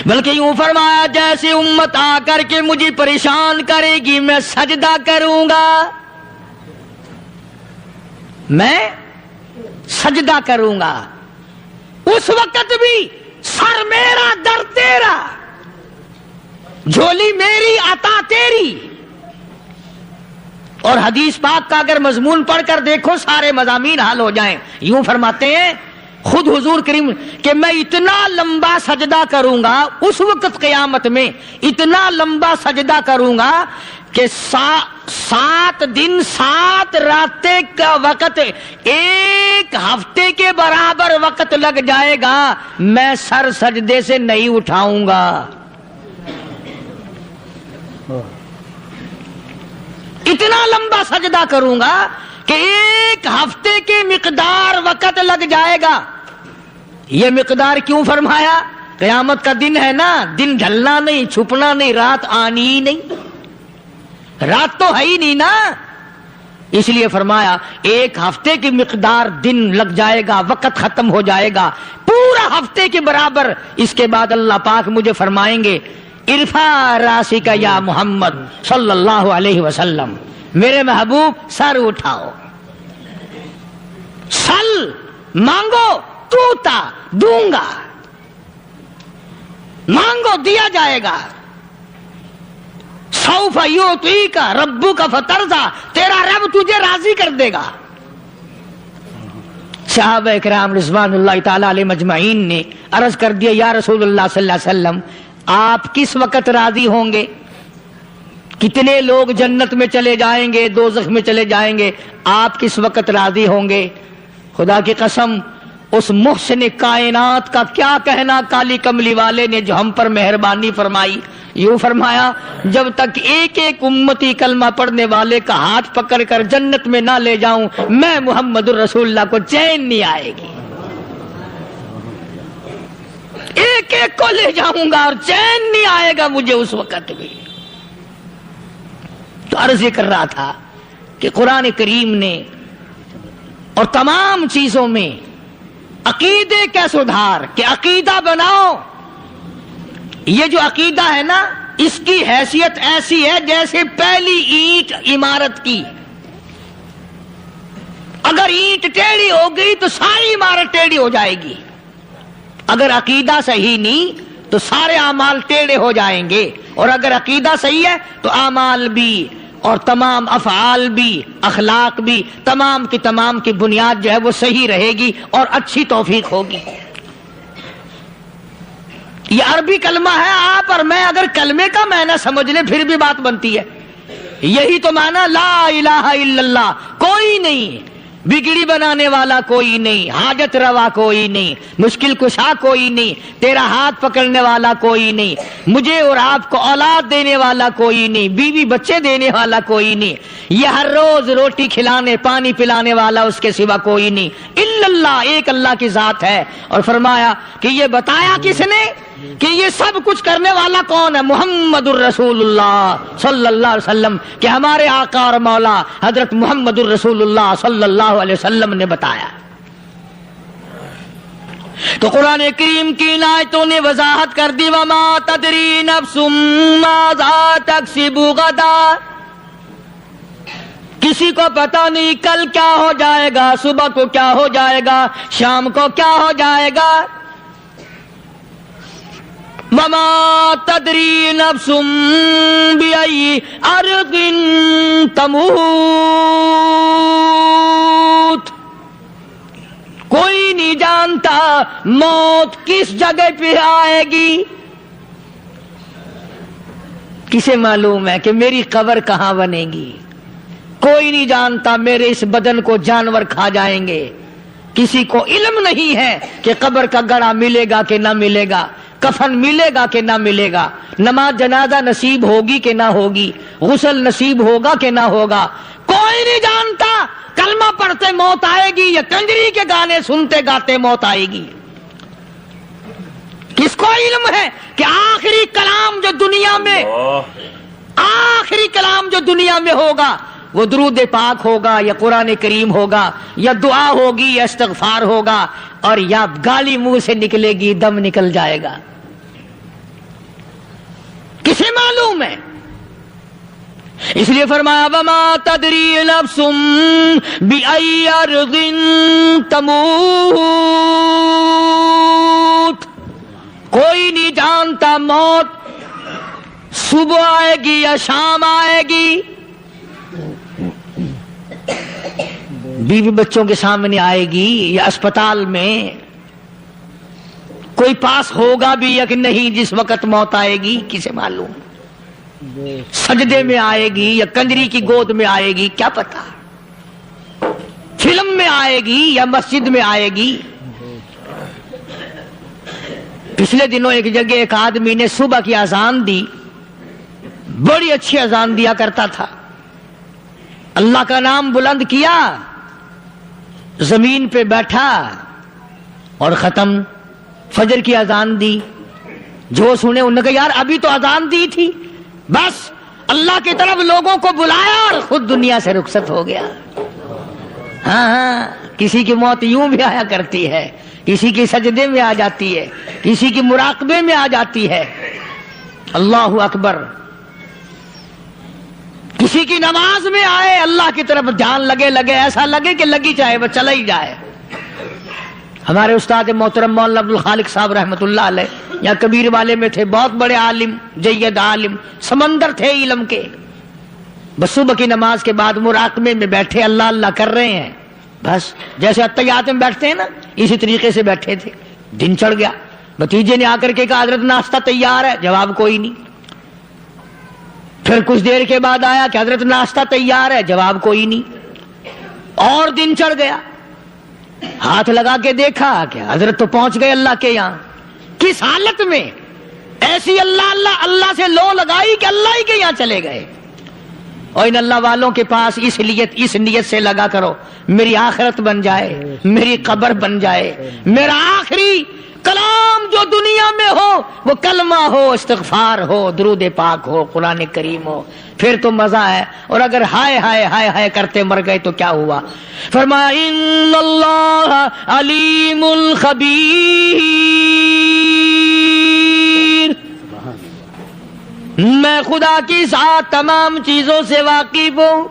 بلکہ یوں فرمایا جیسے امت آ کر کے مجھے پریشان کرے گی میں سجدہ کروں گا، میں سجدہ کروں گا، اس وقت بھی سر میرا در تیرا، جھولی میری عطا تیری۔ اور حدیث پاک کا اگر مضمون پڑھ کر دیکھو سارے مضامین حل ہو جائیں۔ یوں فرماتے ہیں خود حضور کریم کہ میں اتنا لمبا سجدہ کروں گا، اس وقت قیامت میں اتنا لمبا سجدہ کروں گا کہ 7 دن 7 راتیں کا وقت 1 ہفتے کے برابر وقت لگ جائے گا، میں سر سجدے سے نہیں اٹھاؤں گا۔ اتنا لمبا سجدہ کروں گا کہ 1 ہفتے کے مقدار وقت لگ جائے گا۔ یہ مقدار کیوں فرمایا؟ قیامت کا دن ہے نا، دن ڈھلنا نہیں، چھپنا نہیں، رات آنی ہی نہیں، رات تو ہے ہی نہیں نا، اس لیے فرمایا 1 ہفتے کی مقدار دن لگ جائے گا، وقت ختم ہو جائے گا پورا ہفتے کے برابر۔ اس کے بعد اللہ پاک مجھے فرمائیں گے ارفع راسک یا محمد صلی اللہ علیہ وسلم، میرے محبوب سر اٹھاؤ، سل مانگو توتا دوں گا، مانگو دیا جائے گا، سوف یعطیک ربک فترضی، تیرا رب تجھے راضی کر دے گا۔ صحابہ کرام رضوان اللہ تعالی علیہ مجمعین نے عرض کر دیا یا رسول اللہ صلی اللہ علیہ وسلم آپ کس وقت راضی ہوں گے؟ کتنے لوگ جنت میں چلے جائیں گے، دوزخ میں چلے جائیں گے، آپ کس وقت راضی ہوں گے؟ خدا کی قسم اس محسن کائنات کا کیا کہنا کالی کملی والے نے جو ہم پر مہربانی فرمائی۔ یوں فرمایا جب تک ایک ایک امتی کلمہ پڑھنے والے کا ہاتھ پکڑ کر جنت میں نہ لے جاؤں میں محمد الرسول اللہ کو چین نہیں آئے گی، ایک ایک کو لے جاؤں گا اور چین نہیں آئے گا مجھے اس وقت بھی۔ تو عرض یہ کر رہا تھا کہ قرآن کریم نے اور تمام چیزوں میں عقیدے کا سدھار کہ عقیدہ بناؤ، یہ جو عقیدہ ہے نا اس کی حیثیت ایسی ہے جیسے پہلی اینٹ عمارت کی، اگر اینٹ ٹیڑھی ہو گئی تو ساری عمارت ٹیڑھی ہو جائے گی، اگر عقیدہ صحیح نہیں تو سارے اعمال ٹیڑھے ہو جائیں گے، اور اگر عقیدہ صحیح ہے تو اعمال بھی اور تمام افعال بھی اخلاق بھی تمام کی بنیاد جو ہے وہ صحیح رہے گی اور اچھی توفیق ہوگی۔ یہ عربی کلمہ ہے، آپ اور میں اگر کلمے کا معنی سمجھ لیں پھر بھی بات بنتی ہے، یہی تو معنی لا الہ الا اللہ، کوئی نہیں، بگڑی بنانے والا کوئی نہیں، حاجت روا کوئی نہیں، مشکل کشا کوئی نہیں، تیرا ہاتھ پکڑنے والا کوئی نہیں، مجھے اور آپ کو اولاد دینے والا کوئی نہیں، بیوی بچے دینے والا کوئی نہیں، یہ ہر روز روٹی کھلانے پانی پلانے والا اس کے سوا کوئی نہیں، الا اللہ، ایک اللہ کی ذات ہے۔ اور فرمایا کہ یہ بتایا کس نے کہ یہ سب کچھ کرنے والا کون ہے؟ محمد الرسول اللہ صلی اللہ علیہ وسلم، کہ ہمارے آقا اور مولا حضرت محمد الرسول اللہ صلی اللہ علیہ وسلم نے بتایا۔ تو قرآن کریم کی ان آیتوں نے وضاحت کر دی وما تدری نفس ماذا تکسب غدا، کسی کو پتہ نہیں کل کیا ہو جائے گا، صبح کو کیا ہو جائے گا، شام کو کیا ہو جائے گا. وما تدری نفس بأي أرض تموت، کوئی نہیں جانتا موت کس جگہ پہ آئے گی. کسے معلوم ہے کہ میری قبر کہاں بنے گی؟ کوئی نہیں جانتا میرے اس بدن کو جانور کھا جائیں گے. کسی کو علم نہیں ہے کہ قبر کا گڑھا ملے گا کہ نہ ملے گا، کفن ملے گا کہ نہ ملے گا، نماز جنازہ نصیب ہوگی کہ نہ ہوگی، غسل نصیب ہوگا کہ نہ ہوگا. کوئی نہیں جانتا کلمہ پڑھتے موت آئے گی یا کنجری کے گانے سنتے گاتے موت آئے گی. کس کو علم ہے کہ آخری کلام جو دنیا میں ہوگا وہ درود پاک ہوگا یا قرآن کریم ہوگا یا دعا ہوگی یا استغفار ہوگا اور یا گالی منہ سے نکلے گی، دم نکل جائے گا. کسے معلوم ہے؟ اس لیے فرمایا وما تدری نفس بأي أرض تموت، کوئی نہیں جانتا موت صبح آئے گی یا شام آئے گی. بیوی بچوں کے سامنے آئے گی یا اسپتال میں، کوئی پاس ہوگا بھی یا کہ نہیں جس وقت موت آئے گی کسے معلوم. سجدے میں آئے گی یا کنجری کی گود میں آئے گی کیا پتا، فلم میں آئے گی یا مسجد میں آئے گی. پچھلے دنوں ایک جگہ ایک آدمی نے صبح کی اذان دی، بڑی اچھی اذان دیا کرتا تھا، اللہ کا نام بلند کیا، زمین پہ بیٹھا اور ختم. فجر کی اذان دی، جو سنے انہوں نے کہا یار ابھی تو اذان دی تھی. بس اللہ کی طرف لوگوں کو بلایا اور خود دنیا سے رخصت ہو گیا. ہاں کسی کی موت یوں بھی آیا کرتی ہے، کسی کی سجدے میں آ جاتی ہے، کسی کی مراقبے میں آ جاتی ہے. اللہ اکبر. کسی کی نماز میں آئے، اللہ کی طرف دھیان لگے ایسا لگے کہ لگی چاہے وہ چلا ہی جائے. ہمارے استاد محترم مولانا عبد الخالق صاحب رحمۃ اللہ علیہ یا کبیر والے میں تھے، بہت بڑے عالم، جید عالم، سمندر تھے علم کے. بس صبح کی نماز کے بعد مراقبے میں بیٹھے اللہ اللہ کر رہے ہیں، بس جیسے اتحیات میں بیٹھتے ہیں نا اسی طریقے سے بیٹھے تھے. دن چڑھ گیا، بھتیجے نے آ کر کے کہا حضرت ناشتہ تیار ہے، جواب کوئی نہیں. پھر کچھ دیر کے بعد آیا کہ حضرت ناشتہ تیار ہے، جواب کوئی نہیں. اور دن چڑھ گیا، ہاتھ لگا کے دیکھا کہ حضرت تو پہنچ گئے اللہ کے یہاں. کس حالت میں؟ ایسی اللہ اللہ اللہ سے لو لگائی کہ اللہ ہی کے یہاں چلے گئے. اور ان اللہ والوں کے پاس اس نیت سے لگا کرو میری آخرت بن جائے، میری قبر بن جائے، میرا آخری کلام جو دنیا میں ہو وہ کلمہ ہو، استغفار ہو، درود پاک ہو، قرآن کریم ہو، پھر تو مزہ ہے. اور اگر ہائے ہائے ہائے ہائے کرتے مر گئے تو کیا ہوا؟ فرمایا ان اللہ علیم خبیر، میں خدا کی ذات تمام چیزوں سے واقف ہوں.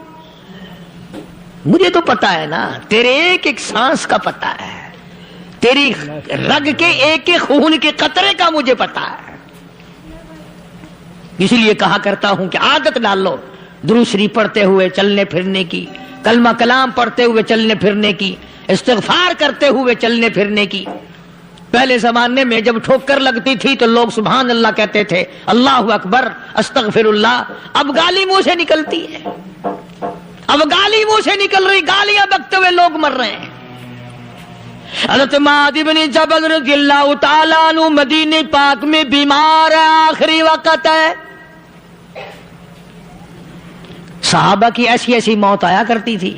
مجھے تو پتا ہے نا، تیرے ایک ایک سانس کا پتا ہے، تیری رگ کے ایک ایک خون کے قطرے کا مجھے پتا ہے. اسی لیے کہا کرتا ہوں کہ عادت ڈال لو درود شریف پڑھتے ہوئے چلنے پھرنے کی، کلمہ کلام پڑھتے ہوئے چلنے پھرنے کی، استغفار کرتے ہوئے چلنے پھرنے کی. پہلے زمانے میں جب ٹھوکر لگتی تھی تو لوگ سبحان اللہ کہتے تھے، اللہ اکبر، استغفر اللہ. اب گالی منہ سے نکلتی ہے، اب گالی منہ سے نکل رہی، گالیاں بکتے ہوئے لوگ مر رہے ہیں. حضرت معاذ بن جبل رضی اللہ تعالیٰ عنہ مدینہ پاک میں بیمار ہے، آخری وقت ہے. صحابہ کی ایسی ایسی موت آیا کرتی تھی.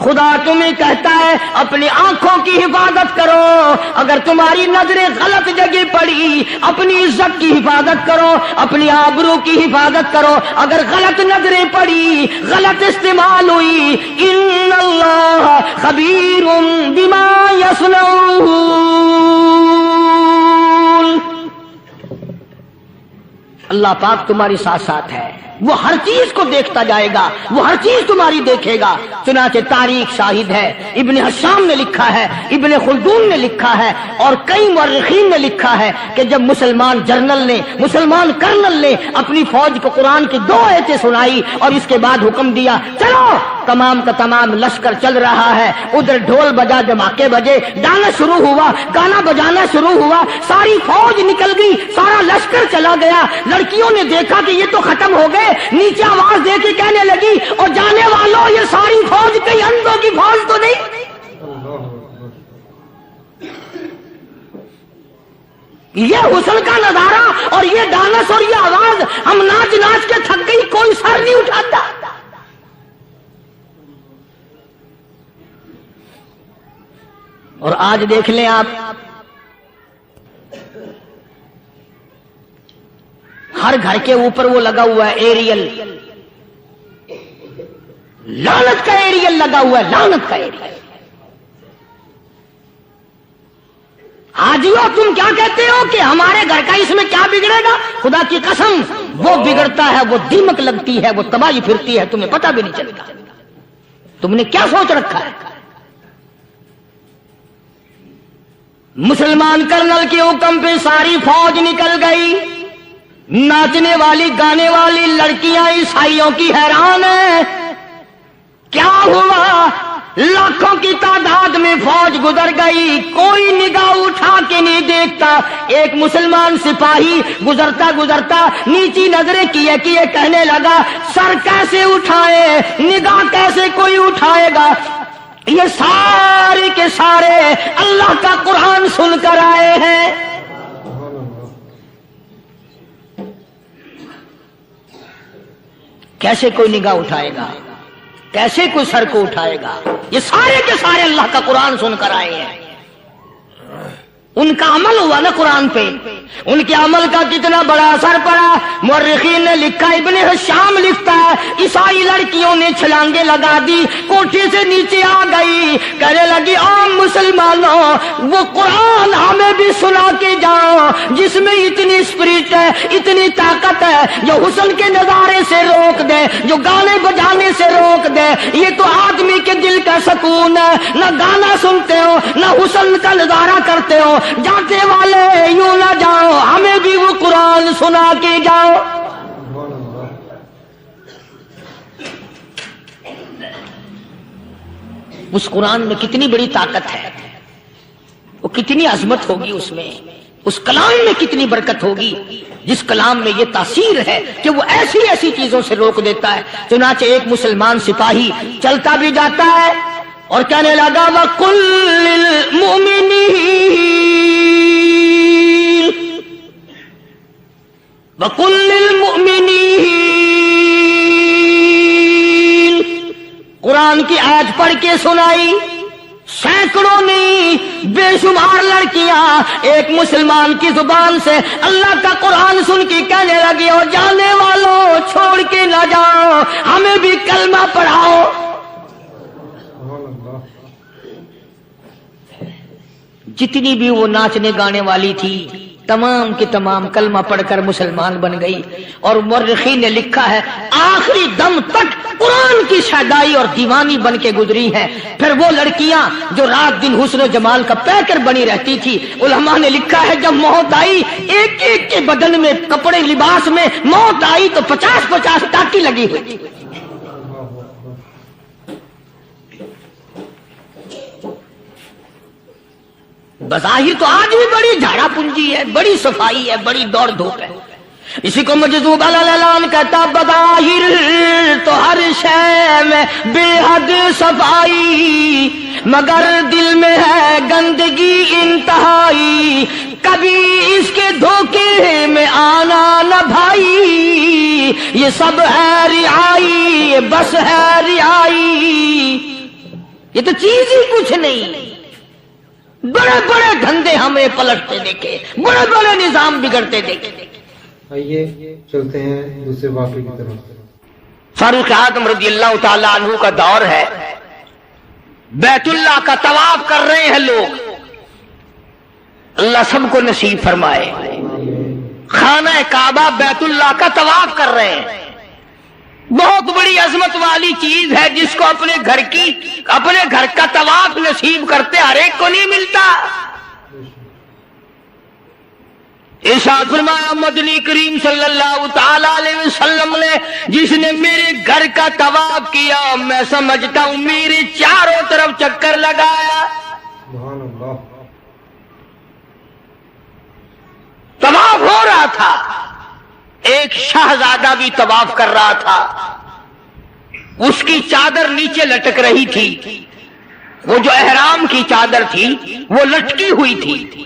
خدا تمہیں کہتا ہے اپنی آنکھوں کی حفاظت کرو، اگر تمہاری نظریں غلط جگہ پڑی اپنی عزت کی حفاظت کرو، اپنی آبرو کی حفاظت کرو، اگر غلط نظریں پڑی غلط استعمال ہوئی، ان اللہ خبیر بما یصنعون، اللہ پاک تمہاری ساتھ ساتھ ہے، وہ ہر چیز کو دیکھتا جائے گا، وہ ہر چیز تمہاری دیکھے گا۔ چنانچہ تاریخ شاہد ہے، ابن حشام نے لکھا ہے، ابن خلدون نے لکھا ہے، اور کئی مورخین نے لکھا ہے کہ جب مسلمان جنرل نے، مسلمان کرنل نے اپنی فوج کو قرآن کی 2 آیتیں سنائی اور اس کے بعد حکم دیا چلو، تمام کا تمام لشکر چل رہا ہے، ادھر ڈھول بجا، دھماکے بجے، گانا شروع ہوا، گانا بجانا شروع ہوا، ساری فوج نکل گئی، سارا لشکر چلا گیا، لڑکیوں نے دیکھا کہ یہ تو ختم ہو گئے، نیچے آواز دے کے کہنے لگی اور جانے والوں یہ ساری فوج کئی اندھوں کی فوج تو نہیں؟ یہ حسن کا نظارہ اور یہ ڈانس اور یہ آواز، ہم ناچ ناچ کے تھک گئی، کوئی سر نہیں اٹھاتا۔ اور آج دیکھ لیں آپ، ہر گھر کے اوپر وہ لگا ہوا ہے ایریل، لعنت کا ایریل لگا ہوا ہے، لعنت کا ایریل۔ آجیو تم کیا کہتے ہو کہ ہمارے گھر کا اس میں کیا بگڑے گا؟ خدا کی قسم وہ بگڑتا ہے، وہ دیمک لگتی ہے، وہ تباہی پھرتی ہے، تمہیں پتہ بھی نہیں چلتا۔ تم نے کیا سوچ رکھا ہے؟ مسلمان کرنل کے حکم پہ ساری فوج نکل گئی، ناچنے والی گانے والی لڑکیاں عیسائیوں کی حیران ہیں، کیا ہوا؟ لاکھوں کی تعداد میں فوج گزر گئی، کوئی نگاہ اٹھا کے نہیں دیکھتا۔ ایک مسلمان سپاہی گزرتا گزرتا نیچی نظریں کیے کیے کہنے لگا سر کیسے اٹھائے، نگاہ کیسے کوئی اٹھائے گا؟ یہ سارے کے سارے اللہ کا قرآن سن کر آئے ہیں۔ کیسے کوئی نگاہ اٹھائے گا؟ کیسے کوئی سر کو اٹھائے گا؟ یہ سارے کے سارے اللہ کا قرآن سن کر آئے ہیں۔ ان کا عمل ہوا نا قرآن پہ، ان کے عمل کا کتنا بڑا اثر پڑا۔ مورخین نے لکھا، ابن حشام لکھتا ہے عیسائی لڑکیوں نے چھلانگیں لگا دی، کوٹھی سے نیچے آ گئی، کہنے لگی عام مسلمانوں وہ قرآن ہمیں بھی سنا کے جاؤ جس میں اتنی اسپرٹ ہے، اتنی طاقت ہے، جو حسن کے نظارے سے روک دے، جو گانے بجانے سے روک دے۔ یہ تو آدمی کے دل کا سکون ہے، نہ گانا سنتے ہو نہ حسن کا نظارہ کرتے ہو، جاتے والے یوں نہ جاؤ، ہمیں بھی وہ قرآن سنا کے جاؤ۔ اس قرآن میں کتنی بڑی طاقت ہے، وہ کتنی عظمت ہوگی اس میں، اس کلام میں کتنی برکت ہوگی، جس کلام میں یہ تاثیر ہے کہ وہ ایسی ایسی چیزوں سے روک دیتا ہے۔ چنانچہ ایک مسلمان سپاہی چلتا بھی جاتا ہے اور کہنے لگا وَقُلْ لِلْمُؤْمِنِينَ قرآن کی آیت پڑھ کے سنائی، سینکڑوں نہیں بے شمار لڑکیاں ایک مسلمان کی زبان سے اللہ کا قرآن سن کے کہنے لگی اور جانے والوں چھوڑ کے نہ جاؤ، ہمیں بھی کلمہ پڑھاؤ۔ جتنی بھی وہ ناچنے گانے والی تھی تمام کی تمام کلمہ پڑھ کر مسلمان بن گئی، اور مورخین نے لکھا ہے آخری دم تک قرآن کی شیدائی اور دیوانی بن کے گزری ہیں۔ پھر وہ لڑکیاں جو رات دن حسن و جمال کا پیکر بنی رہتی تھی، علماء نے لکھا ہے جب موت آئی ایک ایک کے بدن میں کپڑے لباس میں موت آئی تو 50-50 ٹاکی لگی ہوئی تھی۔ بظاہر تو آج بھی بڑی جھاڑا پنجی ہے، بڑی صفائی ہے، بڑی دوڑ دھوپ ہے۔ اسی کو مجذوب الالان کہتا بظاہر تو ہر شے میں بے حد صفائی، مگر دل میں ہے گندگی انتہائی، کبھی اس کے دھوکے میں آنا نہ بھائی، یہ سب ہے رعائی، بس ہے رعائی۔ یہ تو چیز ہی کچھ نہیں. بڑے بڑے دھندے ہمیں پلٹتے دیکھے, بڑے بڑے نظام بگڑتے دیکھے. آئیے چلتے ہیں دوسرے واقعے کی طرف. فاروق اعظم رضی اللہ تعالیٰ عنہ کا دور ہے, بیت اللہ کا طواف کر رہے ہیں لوگ. اللہ سب کو نصیب فرمائے. خانہ کعبہ بیت اللہ کا طواف کر رہے ہیں. بہت بڑی عظمت والی چیز ہے جس کو اپنے گھر کا طواف نصیب کرتے ہر ایک کو نہیں ملتا. ارشاد فرمایا مدنی کریم صلی اللہ تعالی علیہ وسلم نے, جس نے میرے گھر کا طواف کیا میں سمجھتا ہوں میرے چاروں طرف چکر لگایا. سبحان اللہ. طواف ہو رہا تھا, ایک شہزادہ بھی طواف کر رہا تھا. اس کی چادر نیچے لٹک رہی تھی. وہ جو احرام کی چادر تھی وہ لٹکی ہوئی تھی.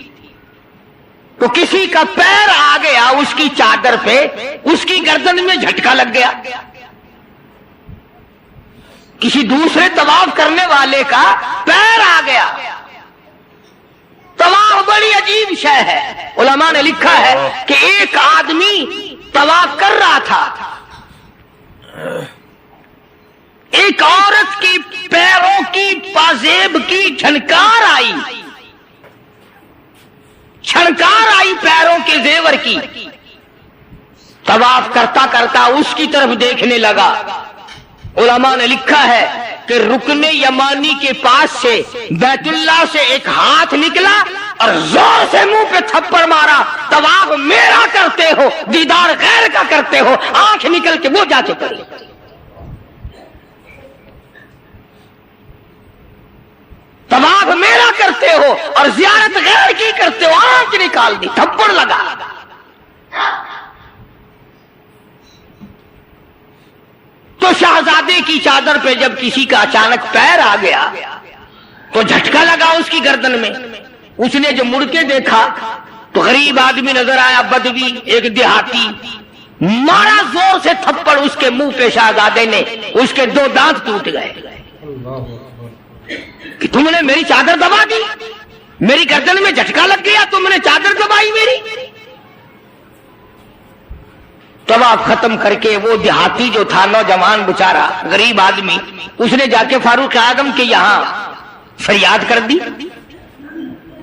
تو کسی کا پیر آ گیا اس کی چادر پہ, اس کی گردن میں جھٹکا لگ گیا. کسی دوسرے طواف کرنے والے کا پیر آ گیا. طواف بڑی عجیب شے ہے. علماء نے لکھا ہے کہ ایک آدمی طواف کر رہا تھا, ایک عورت کی پیروں کی پازیب کی چھنکار آئی پیروں کے زیور کی. طواف کرتا کرتا اس کی طرف دیکھنے لگا. علماء نے لکھا ہے کہ رکن یمانی کے پاس سے بیت اللہ سے ایک ہاتھ نکلا اور زور سے منہ پہ تھپڑ مارا. طواف میرا کرتے ہو, دیدار غیر کا کرتے ہو. آنکھ نکل کے وہ جا چکے. طواف میرا کرتے ہو اور زیارت غیر کی کرتے ہو. آنکھ نکال دی, تھپڑ لگا. تو شہزادے کی چادر پہ جب کسی کا اچانک پیر آ گیا تو جھٹکا لگا اس کی گردن میں. اس نے جو مڑ کے دیکھا تو غریب آدمی نظر آیا, بدوی, ایک دیہاتی. مارا زور سے تھپڑ اس کے منہ پہ شہزادے نے, اس کے 2 دانت ٹوٹ گئے. کہ تم نے میری چادر دبا دی, میری گردن میں جھٹکا لگ گیا, تم نے چادر دبائی میری. طواف ختم کر کے وہ دیہاتی جو تھا, نوجوان بچارا غریب آدمی, اس نے جا کے فاروق اعظم کے یہاں فریاد کر دی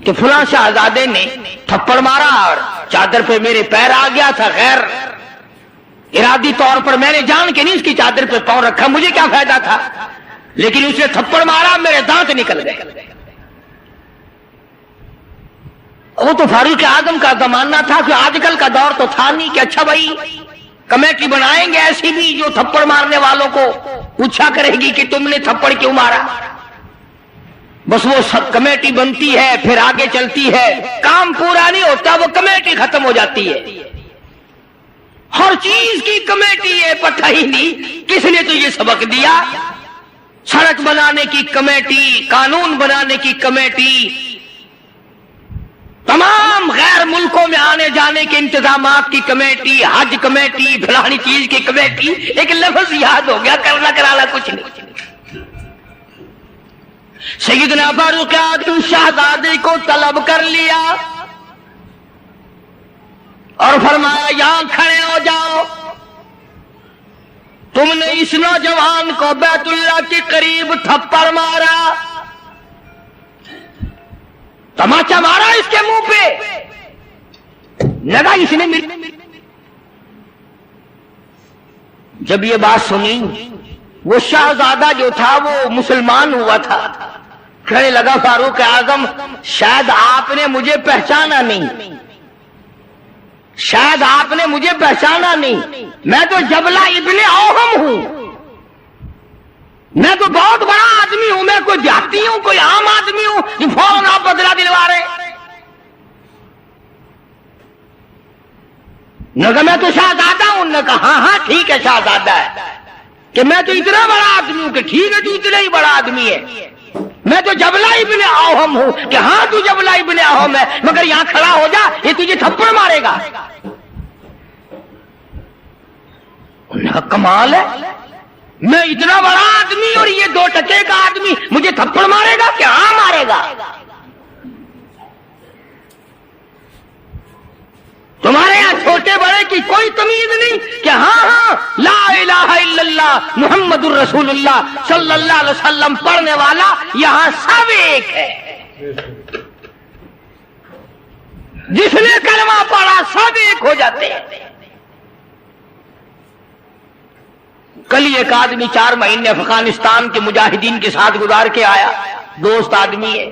کہ فلاں شہزادے نے تھپڑ مارا اور چادر پہ میرے پیر آ گیا تھا. غیر ارادی طور پر میں نے جان کے نہیں اس کی چادر پہ پاؤں رکھا, مجھے کیا فائدہ تھا, لیکن اس نے تھپڑ مارا, میرے دانت نکل گئے. وہ تو فاروق اعظم کا زمانہ تھا, کہ آج کل کا دور تو تھا نہیں کہ اچھا بھائی کمیٹی بنائیں گے ایسی بھی جو تھپڑ مارنے والوں کو پوچھا کرے گی کہ تم نے تھپڑ کیوں مارا. بس وہ سب کمیٹی بنتی ہے, پھر آگے چلتی ہے, کام پورا نہیں ہوتا, وہ کمیٹی ختم ہو جاتی ہے. ہر چیز کی کمیٹی ہے, پتہ ہی نہیں کس نے تو یہ سبق دیا. سڑک بنانے کی کمیٹی, قانون بنانے کی کمیٹی, تمام غیر ملکوں میں آنے جانے کے انتظامات کی کمیٹی, حج کمیٹی, فلانی چیز کی کمیٹی. ایک لفظ یاد ہو گیا, کرنا کرانا کچھ نہیں. سیدنا فاروق اعظم شہزادے کو طلب کر لیا اور فرمایا یہاں کھڑے ہو جاؤ, تم نے اس نوجوان کو بیت اللہ کے قریب تھپڑ مارا, تماچا مارا اس کے منہ پہ, لگا اس نے جب یہ بات سنی, وہ شہزادہ جو تھا وہ مسلمان ہوا تھا. کہنے لگا فاروق اعظم شاید آپ نے مجھے پہچانا نہیں, شاید آپ نے مجھے پہچانا نہیں. میں تو جبلہ ابن اوہم ہوں, میں تو بہت بڑا آدمی ہوں, میں کوئی دیہاتی ہوں, کوئی عام آدمی ہوں کہ فوراً آپ بدلہ دلوا رہے. نے کہا میں تو شہزادہ ہوں. نے کہا ہاں ٹھیک ہے شہزادہ ہے, کہ میں تو اتنا بڑا آدمی ہوں. کہ ٹھیک ہے تو اتنا ہی بڑا آدمی ہے. میں تو جبلہ ابن اوہم ہوں. کہ ہاں تو جبلہ ابن اوہم ہے, مگر یہاں کھڑا ہو جا, یہ تجھے تھپڑ مارے گا. انہوں نے کہا کمال ہے, میں اتنا بڑا آدمی اور یہ 2 ٹکے کا آدمی مجھے تھپڑ مارے گا کہ ہاں مارے گا؟ تمہارے یہاں چھوٹے بڑے کی کوئی تمیز نہیں کہ ہاں لا الہ الا اللہ محمد الرسول اللہ صلی اللہ علیہ وسلم پڑھنے والا یہاں سب ایک ہے. جس نے کلمہ پڑھا سب ایک ہو جاتے ہیں. کل ایک آدمی 4 مہینے افغانستان کے مجاہدین کے ساتھ گزار کے آیا، دوست آدمی ہے.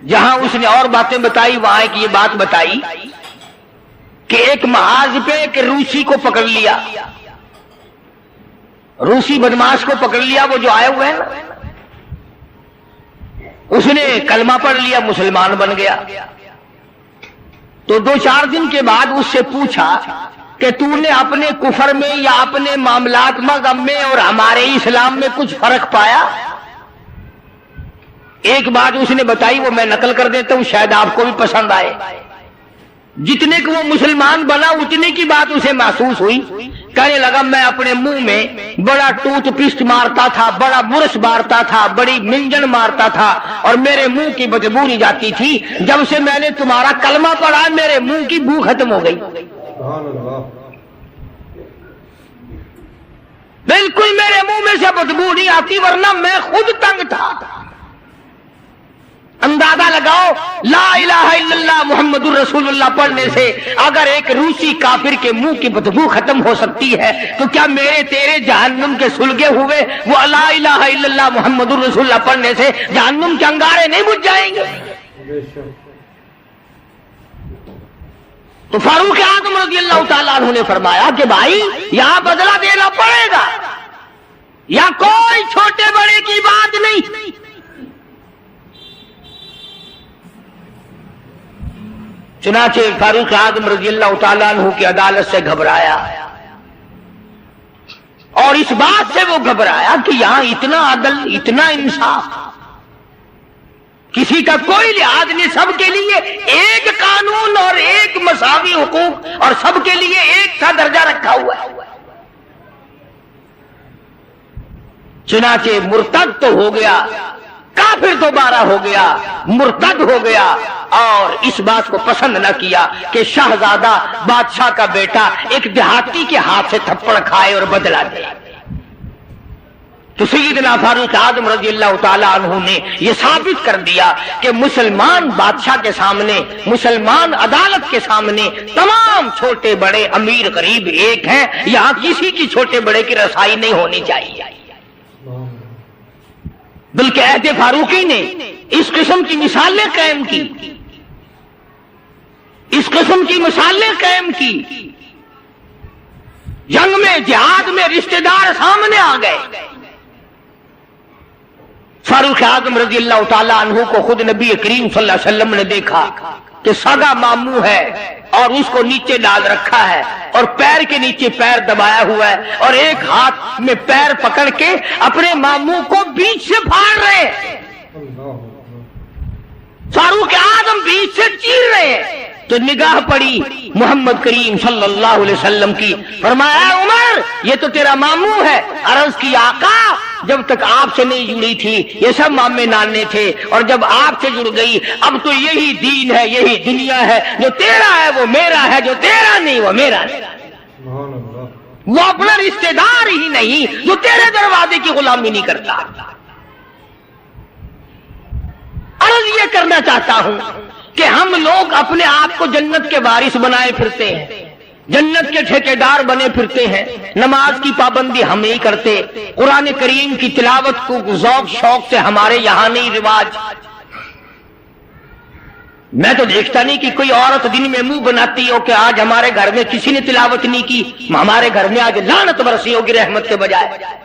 جہاں اس نے اور باتیں بتائی وہاں ایک یہ بات بتائی کہ ایک محاذ پہ ایک روسی کو پکڑ لیا، روسی بدماش کو پکڑ لیا، وہ جو آئے ہوئے ہیں نا، اس نے کلمہ پڑھ لیا، مسلمان بن گیا. تو 2-4 دن کے بعد اس سے پوچھا کہ تو نے اپنے کفر میں یا اپنے معاملات مذہب میں اور ہمارے اسلام میں کچھ فرق پایا؟ ایک بات اس نے بتائی، وہ میں نقل کر دیتا ہوں، شاید آپ کو بھی پسند آئے. جتنے کو وہ مسلمان بنا اتنے کی بات اسے محسوس ہوئی. کہنے لگا میں اپنے منہ میں بڑا ٹوتھ پیسٹ مارتا تھا، بڑا برش مارتا تھا، بڑی منجن مارتا تھا اور میرے منہ کی بدبو نہیں جاتی تھی. جب سے میں نے تمہارا کلمہ پڑھا میرے منہ کی بو ختم ہو گئی. بالکل میرے منہ میں سے بدبو نہیں آتی، ورنہ میں خود تنگ تھا. اندازہ لگاؤ، لا الہ الا اللہ محمد الرسول اللہ پڑھنے سے اگر ایک روسی کافر کے منہ کی بدبو ختم ہو سکتی ہے تو کیا میرے تیرے جہنم کے سلگے ہوئے وہ لا الہ الا اللہ محمد الرسول اللہ پڑھنے سے جہنم کے انگارے نہیں بجھ جائیں گے؟ تو فاروق اعظم رضی اللہ تعالیٰ عنہ نے فرمایا کہ بھائی یہاں بدلہ دینا پڑے گا، یا کوئی چھوٹے بڑے کی بات نہیں. چنانچہ فاروق اعظم رضی اللہ تعالیٰ عنہ کی عدالت سے گھبرایا، اور اس بات سے وہ گھبرایا کہ یہاں اتنا عدل، اتنا انصاف، کسی کا کوئی لحاظ نہیں، سب کے لیے ایک قانون اور ایک مساوی حقوق اور سب کے لیے ایک سا درجہ رکھا ہوا ہے. چنانچہ مرتد تو ہو گیا، کافر دوبارہ ہو گیا، مرتد ہو گیا، اور اس بات کو پسند نہ کیا کہ شہزادہ بادشاہ کا بیٹا ایک دیہاتی کے ہاتھ سے تھپڑ کھائے اور بدلہ دے. تو سیدنا فاروق اعظم رضی اللہ تعالی عنہ نے یہ ثابت کر دیا کہ مسلمان بادشاہ کے سامنے، مسلمان عدالت کے سامنے تمام چھوٹے بڑے امیر غریب ایک ہیں. یہاں کسی کی چھوٹے بڑے کی رسائی نہیں ہونی چاہیے. بلکہ عہد فاروقی نے اس قسم کی مثالیں قائم کی، اس قسم کی مثالیں قائم کی. جنگ میں، جہاد میں رشتہ دار سامنے آ گئے. فاروق اعظم رضی اللہ تعالیٰ عنہ کو خود نبی کریم صلی اللہ علیہ وسلم نے دیکھا کہ سگا ماموں ہے اور اس کو نیچے ڈال رکھا ہے اور پیر کے نیچے پیر دبایا ہوا ہے اور ایک ہاتھ میں پیر پکڑ کے اپنے ماموں کو بیچ سے پھاڑ رہے ہیں. فاروق اعظم بیچ سے چیر رہے ہیں. تو نگاہ پڑی محمد کریم صلی اللہ علیہ وسلم کی، فرمایا عمر یہ تو تیرا ماموں ہے. عرض کی آقا جب تک آپ سے نہیں جڑی تھی یہ سب مامے نانے تھے، اور جب آپ سے جڑ گئی اب تو یہی دین ہے، یہی دنیا ہے، جو تیرا ہے وہ میرا ہے، جو تیرا نہیں وہ میرا نہیں. وہ اپنا رشتہ دار ہی نہیں جو تیرے دروازے کی غلامی نہیں کرتا. عرض یہ کرنا چاہتا ہوں کہ ہم لوگ اپنے آپ کو جنت کے وارث بنائے پھرتے ہیں، جنت کے ٹھیکیدار بنے پھرتے ہیں. نماز کی پابندی ہم نہیں کرتے، قرآن کریم کی تلاوت کو ذوق شوق سے ہمارے یہاں نہیں رواج. میں تو دیکھتا نہیں کہ کوئی عورت دن میں منہ بناتی ہو کہ آج ہمارے گھر میں کسی نے تلاوت نہیں کی، ہمارے گھر میں آج لعنت برسی ہوگی رحمت کے بجائے.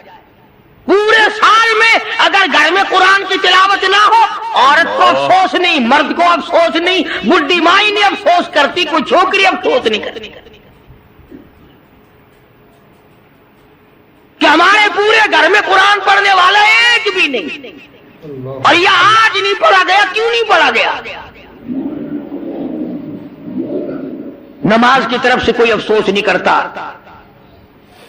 پورے سال میں اگر گھر میں قرآن کی تلاوت نہ ہو عورت کو افسوس نہیں، مرد کو افسوس نہیں، بڈھی مائی نہیں افسوس کرتی، کوئی چھوکری افسوس نہیں کرتی کہ ہمارے پورے گھر میں قرآن پڑھنے والا ایک بھی نہیں. اور یہ آج نہیں پڑھا گیا، کیوں نہیں پڑھا گیا؟ نماز کی طرف سے کوئی افسوس نہیں کرتا.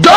2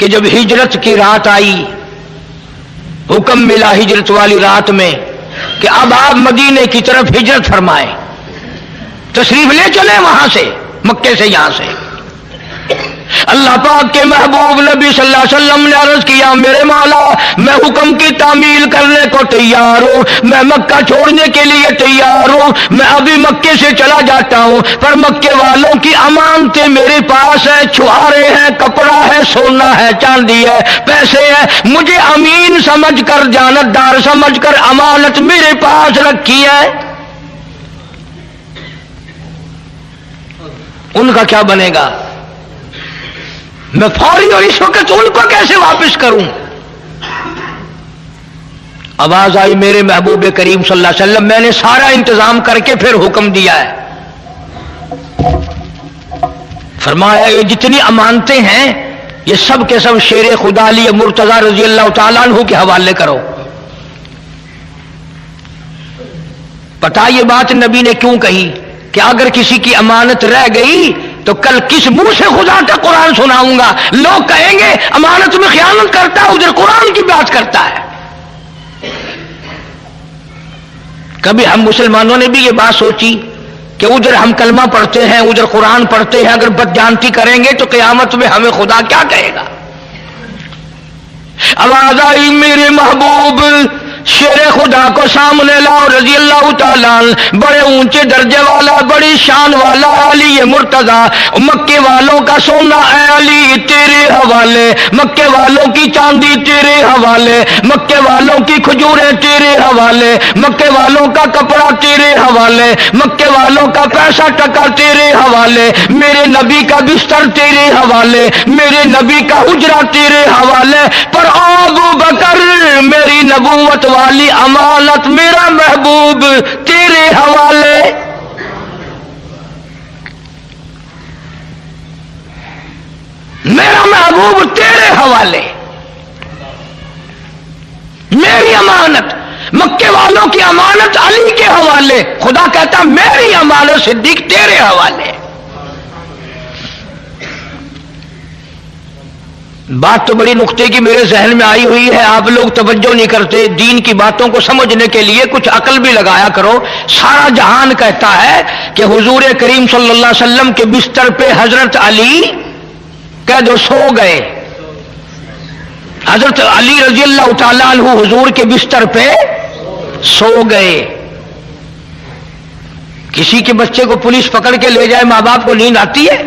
کہ جب ہجرت کی رات آئی، حکم ملا ہجرت والی رات میں کہ اب آپ مدینے کی طرف ہجرت فرمائیں، تشریف لے چلیں وہاں سے، مکے سے، یہاں سے۔ اللہ پاک کے محبوب نبی صلی اللہ علیہ وسلم نے عرض کیا میرے مولا میں حکم کی تعمیل کرنے کو تیار ہوں، میں مکہ چھوڑنے کے لیے تیار ہوں، میں ابھی مکے سے چلا جاتا ہوں، پر مکے والوں کی امانتیں میرے پاس ہیں، چھہارے ہیں، کپڑا ہے، سونا ہے، چاندی ہے، پیسے ہیں، مجھے امین سمجھ کر، جانتدار سمجھ کر امانت میرے پاس رکھی ہے۔ ان کا کیا بنے گا؟ میں فوری اور اس وقت ان کو کیسے واپس کروں؟ آواز آئی میرے محبوب کریم صلی اللہ علیہ وسلم میں نے سارا انتظام کر کے پھر حکم دیا ہے، فرمایا یہ جتنی امانتیں ہیں یہ سب کے سب شیر خدا علی مرتضی رضی اللہ تعالیٰ عنہ کے حوالے کرو۔ پتا یہ بات نبی نے کیوں کہی کہ اگر کسی کی امانت رہ گئی تو کل کس منہ سے خدا کا قرآن سناؤں گا؟ لوگ کہیں گے امانت میں خیانت کرتا ہے، ادھر قرآن کی بات کرتا ہے۔ کبھی ہم مسلمانوں نے بھی یہ بات سوچی کہ ادھر ہم کلمہ پڑھتے ہیں، ادھر قرآن پڑھتے ہیں، اگر بدجانتی کریں گے تو قیامت میں ہمیں خدا کیا کہے گا؟ آواز آئی میرے محبوب شیر خدا کو سامنے لاؤ رضی اللہ تعالیٰ بڑے اونچے درجے والا، بڑی شان والا علی مرتضی، مکے والوں کا سونا اے علی تیرے حوالے، مکے والوں کی چاندی تیرے حوالے، مکے والوں کی کھجوریں تیرے حوالے، مکے والوں کا کپڑا تیرے حوالے، مکے والوں کا پیسہ ٹکا تیرے حوالے، میرے نبی کا بستر تیرے حوالے، میرے نبی کا حجرہ تیرے حوالے، پر ابو بکر میری نبوت والی امانت میرا محبوب تیرے حوالے۔ میرا محبوب تیرے حوالے، میری امانت، مکے والوں کی امانت علی کے حوالے، خدا کہتا میری امانت صدیق تیرے حوالے۔ بات تو بڑی نقطے کی میرے ذہن میں آئی ہوئی ہے، آپ لوگ توجہ نہیں کرتے، دین کی باتوں کو سمجھنے کے لیے کچھ عقل بھی لگایا کرو۔ سارا جہان کہتا ہے کہ حضور کریم صلی اللہ علیہ وسلم کے بستر پہ حضرت علی کہہ دو سو گئے، حضرت علی رضی اللہ تعالیٰ عنہ حضور کے بستر پہ سو گئے۔ کسی کے بچے کو پولیس پکڑ کے لے جائے ماں باپ کو نیند آتی ہے؟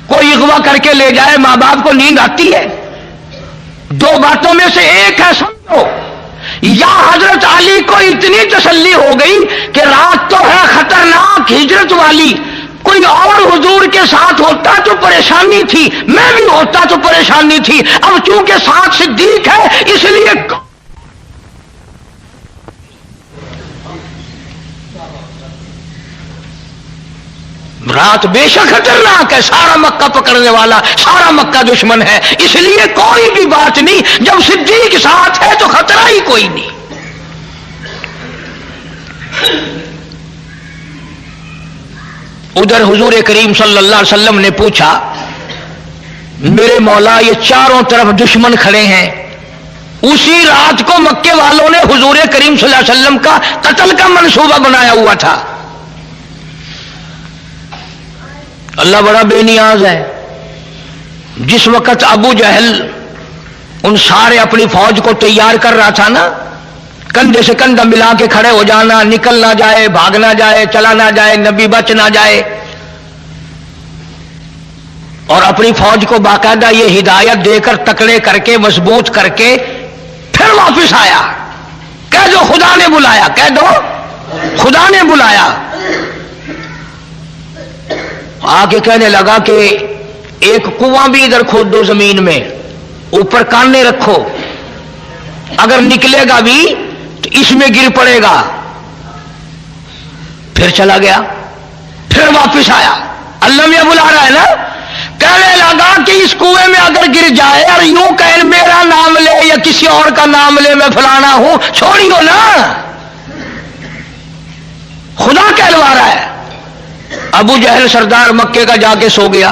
کوئی اغوا کر کے لے جائے ماں باپ کو نیند آتی ہے؟ دو باتوں میں سے ایک ہے سمجھو، یا حضرت علی کو اتنی تسلی ہو گئی کہ رات تو ہے خطرناک ہجرت والی، کوئی اور حضور کے ساتھ ہوتا تو پریشانی تھی، میں بھی ہوتا تو پریشانی تھی، اب چونکہ ساتھ صدیق ہے اس لیے رات بے شک خطرناک ہے، سارا مکہ پکڑنے والا، سارا مکہ دشمن ہے، اس لیے کوئی بھی بات نہیں، جب صدیق ساتھ ہے تو خطرہ ہی کوئی نہیں۔ ادھر حضور کریم صلی اللہ علیہ وسلم نے پوچھا میرے مولا یہ چاروں طرف دشمن کھڑے ہیں، اسی رات کو مکے والوں نے حضور کریم صلی اللہ علیہ وسلم کا قتل کا منصوبہ بنایا ہوا تھا۔ اللہ بڑا بے نیاز ہے، جس وقت ابو جہل ان سارے اپنی فوج کو تیار کر رہا تھا نا، کندھے سے کندھا ملا کے کھڑے ہو جانا، نکل نہ جائے، بھاگ نہ جائے، چلا نہ جائے، نبی بچ نہ جائے، اور اپنی فوج کو باقاعدہ یہ ہدایت دے کر تکڑے کر کے مضبوط کر کے پھر واپس آیا، کہہ دو خدا نے بلایا، کہہ دو خدا نے بلایا۔ آ کے کہنے لگا کہ ایک کنواں بھی ادھر کھود دو زمین میں، اوپر کانے رکھو، اگر نکلے گا بھی تو اس میں گر پڑے گا۔ پھر چلا گیا، پھر واپس آیا، اللہ میں بلا رہا ہے نا، کہنے لگا کہ اس کنویں میں اگر گر جائے اور یوں کہ میرا نام لے یا کسی اور کا نام لے میں فلانا ہوں، چھوڑیو نا، خدا کہلوا رہا ہے۔ ابو جہل سردار مکے کا جا کے سو گیا،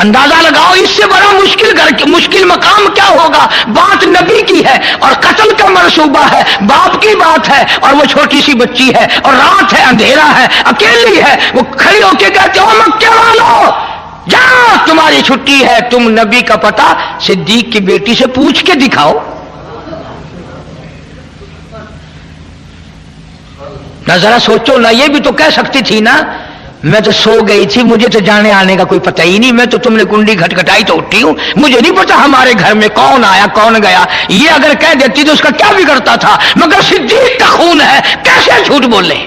اندازہ لگاؤ اس سے بڑا مشکل مقام کیا ہوگا. بات نبی کی ہے اور قتل کا منصوبہ ہے, باپ کی بات ہے اور وہ چھوٹی سی بچی ہے اور رات ہے, اندھیرا ہے, اکیلی ہے. وہ کھڑی ہو کے کہتے ہو مکے والو جاؤ تمہاری چھٹی ہے, تم نبی کا پتہ صدیق کی بیٹی سے پوچھ کے دکھاؤ. نہ ذرا سوچو نا, یہ بھی تو کہہ سکتی تھی نا میں تو سو گئی تھی, مجھے تو جانے آنے کا کوئی پتہ ہی نہیں, میں تو تم نے کنڈی کھٹکھٹائی تو اٹھی ہوں, مجھے نہیں پتا ہمارے گھر میں کون آیا کون گیا. یہ اگر کہہ دیتی تو اس کا کیا بگڑتا تھا, مگر صدیق کا خون ہے, کیسے جھوٹ بولے.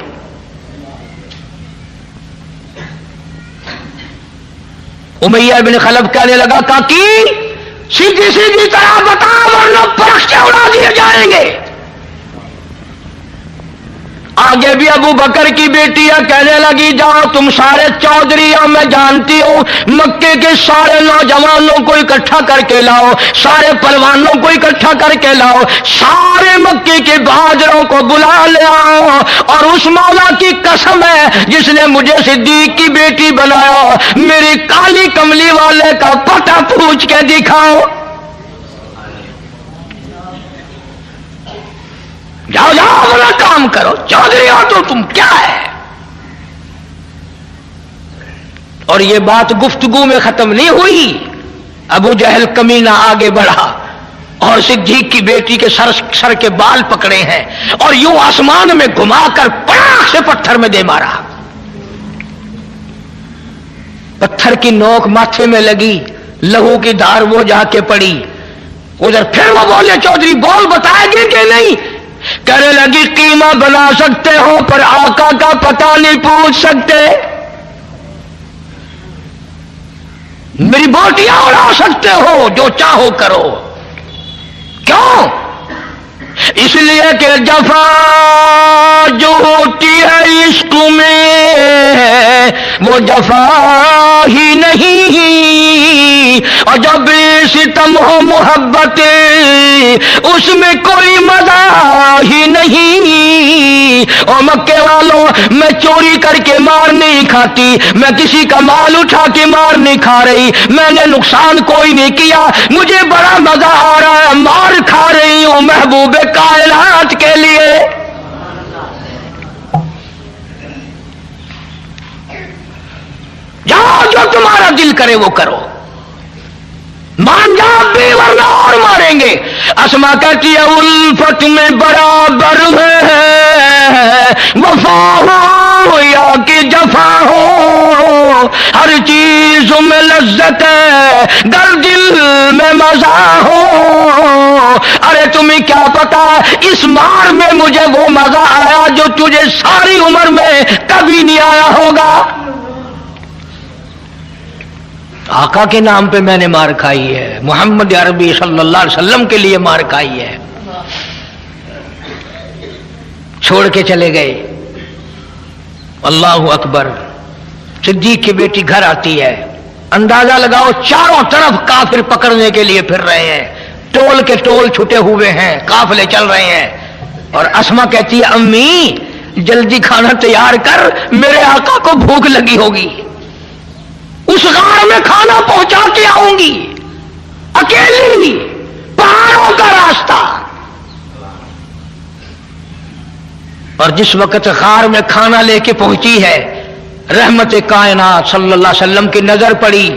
امیہ بن خلف کہنے لگا کاکی سیدھی سیدھی طرح بتا ورنہ پرخ سے اڑا دیے جائیں گے. آگے بھی ابو بکر کی بیٹی ہے, کہنے لگی جاؤ تم سارے چودھری ہو, میں جانتی ہوں مکے کے سارے نوجوانوں کو اکٹھا کر کے لاؤ, سارے پہلوانوں کو اکٹھا کر کے لاؤ, سارے مکے کے بہادروں کو بلا لے آؤ, اور اس مولا کی قسم ہے جس نے مجھے صدیق کی بیٹی بنایا, میری کالی کملی والے کا پتہ پوچھ کے دکھاؤ. جاؤ جاؤ اپنا کام کرو, چودھری ہو تو تم کیا ہے. اور یہ بات گفتگو میں ختم نہیں ہوئی. ابو جہل کمینہ آگے بڑھا اور صدیق کی بیٹی کے سر کے بال پکڑے ہیں اور یوں آسمان میں گھما کر پڑاخ سے پتھر میں دے مارا. پتھر کی نوک ماتھے میں لگی, لہو کی دھار وہ جا کے پڑی. ادھر پھر وہ بولے چودھری بول بتائے گے کہ نہیں. کہنے لگی قیمہ بنا سکتے ہو پر آقا کا پتہ نہیں پوچھ سکتے, میری بوٹیاں اڑا سکتے ہو, جو چاہو کرو. کیوں؟ اس لیے کہ جفا جو ہوتی ہے عشق میں وہ جفا ہی نہیں, اور جب ستم ہو محبت اس میں کوئی مزہ ہی نہیں. اور مکے والوں میں چوری کر کے مار نہیں کھاتی, میں کسی کا مال اٹھا کے مار نہیں کھا رہی, میں نے نقصان کوئی نہیں کیا, مجھے بڑا مزہ آ رہا ہے, مار کھا رہی ہوں محبوب کائنات کے لیے. جاؤ جو تمہارا دل کرے وہ کرو, مان جاؤ بھی ورنہ اور ماریں گے. اسما کہتی ہے الفت میں برابر ہے وفا ہو یا کہ جفا ہو, ہر چیز میں لذت ہے در دل میں مزہ ہو. ارے تمہیں کیا پتا اس مار میں مجھے وہ مزہ آیا جو تجھے ساری عمر میں کبھی نہیں آیا ہوگا. آقا کے نام پہ میں نے مار کھائی ہے, محمد عربی صلی اللہ علیہ وسلم کے لیے مار کھائی ہے. چھوڑ کے چلے گئے. اللہ اکبر. صدیق کی بیٹی گھر آتی ہے, اندازہ لگاؤ چاروں طرف کافر پکڑنے کے لیے پھر رہے ہیں, ٹول کے ٹول چھٹے ہوئے ہیں, قافلے چل رہے ہیں. اور اسما کہتی ہے امی جلدی کھانا تیار کر, میرے آقا کو بھوک لگی ہوگی, اس غار میں کھانا پہنچا کے آؤں گی, اکیلی, پہاڑوں کا راستہ. اور جس وقت غار میں کھانا لے کے پہنچی ہے, رحمت کائنات صلی اللہ علیہ وسلم کی نظر پڑی.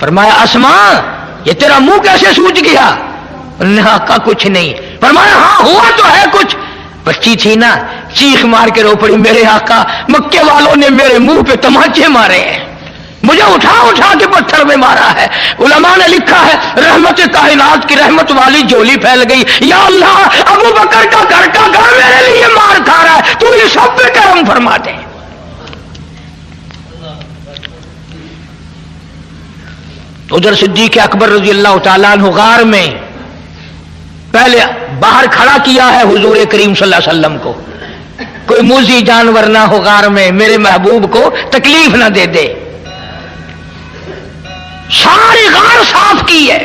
فرمایا اسما یہ تیرا منہ کیسے سوج گیا؟ آقا کچھ نہیں. فرمایا ہاں ہوا تو ہے کچھ. بچی تھی نا, چیخ مار کے رو پڑی, میرے آقا مکے والوں نے میرے منہ پہ تماچے مارے ہیں, مجھے اٹھا اٹھا کے پتھر میں مارا ہے. علماء نے لکھا ہے رحمت کائنات کی رحمت والی جھولی پھیل گئی. یا اللہ ابو بکر کا گھر میرے لیے مار کھا رہا ہے, تو یہ سب پہ کرم فرما دے. ادھر صدیق اکبر رضی اللہ تعالیٰ عنہ غار میں پہلے باہر کھڑا کیا ہے حضور کریم صلی اللہ علیہ وسلم کو, کوئی موذی جانور نہ ہو غار میں, میرے محبوب کو تکلیف نہ دے دے. ساری غار صاف کی ہے,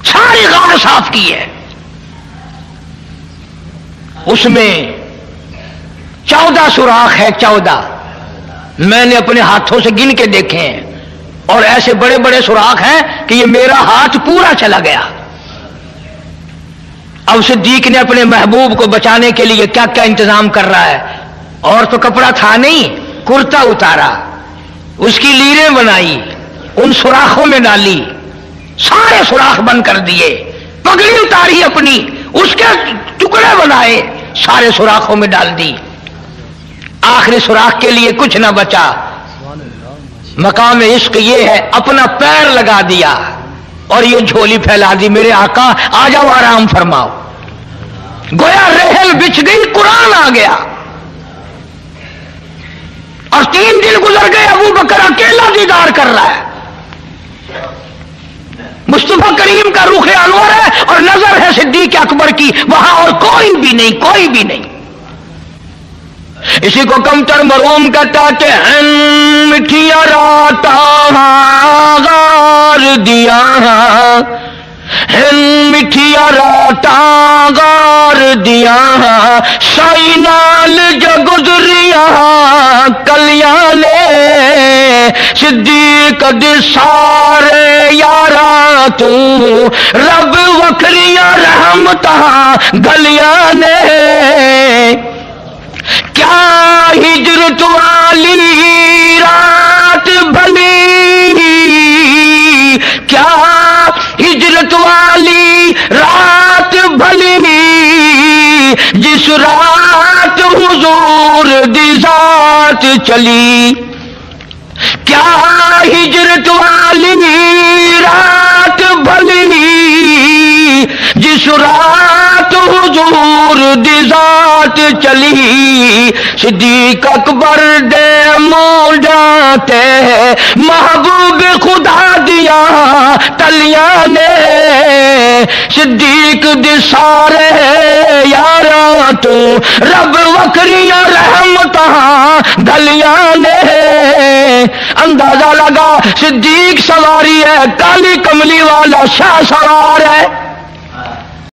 ساری غار صاف کی ہے. اس میں 14 سوراخ ہے, 14 میں نے اپنے ہاتھوں سے گن کے دیکھے ہیں. اور ایسے بڑے بڑے سوراخ ہیں کہ یہ میرا ہاتھ پورا چلا گیا. اب صدیق نے اپنے محبوب کو بچانے کے لیے کیا کیا انتظام کر رہا ہے. اور تو کپڑا تھا نہیں، کرتا اتارا، اس کی لیریں بنائی، ان سوراخوں میں ڈالی، سارے سوراخ بند کر دیے، پگڑی اتاری اپنی، اس کے ٹکڑے بنائے، سارے سوراخوں میں ڈال دی. آخری سوراخ کے لیے کچھ نہ بچا. مقام عشق یہ ہے اپنا پیر لگا دیا اور یہ جھولی پھیلا دی، میرے آقا آ جاؤ آرام فرماؤ. گویا رحل بچھ گئی، قرآن آ گیا. اور 3 دن گزر گئے، ابو بکر اکیلا دیدار کر رہا ہے. مصطفیٰ کریم کا رخ انور ہے اور نظر ہے صدیق اکبر کی، وہاں اور کوئی بھی نہیں، کوئی بھی نہیں. اسی کو کمتر مرحوم کہتا کہ مٹھیا راتا غار دیا، مٹھیا راتا غار دیا، سائی نال جو گزریا کلیاں نے، صدیق دے سارے یارا تو رب وکھریاں رحمتاں گلیاں نے. کیا ہجرت والی رات بھلی، کیا ہجرت والی رات بھلی، جس رات حضور دی ذات چلی. کیا ہجرت والی رات بھلی، جس رات حضور دی ذات چلی. صدیق اکبر دے مولا تے محبوب خدا دیا تلیاں نے، صدیق دے سارے یاراں تو رب وکھریاں رحمتاں گلیاں نے. اندازہ لگا صدیق سواری ہے، کالی کملی والا شاہ سوار ہے.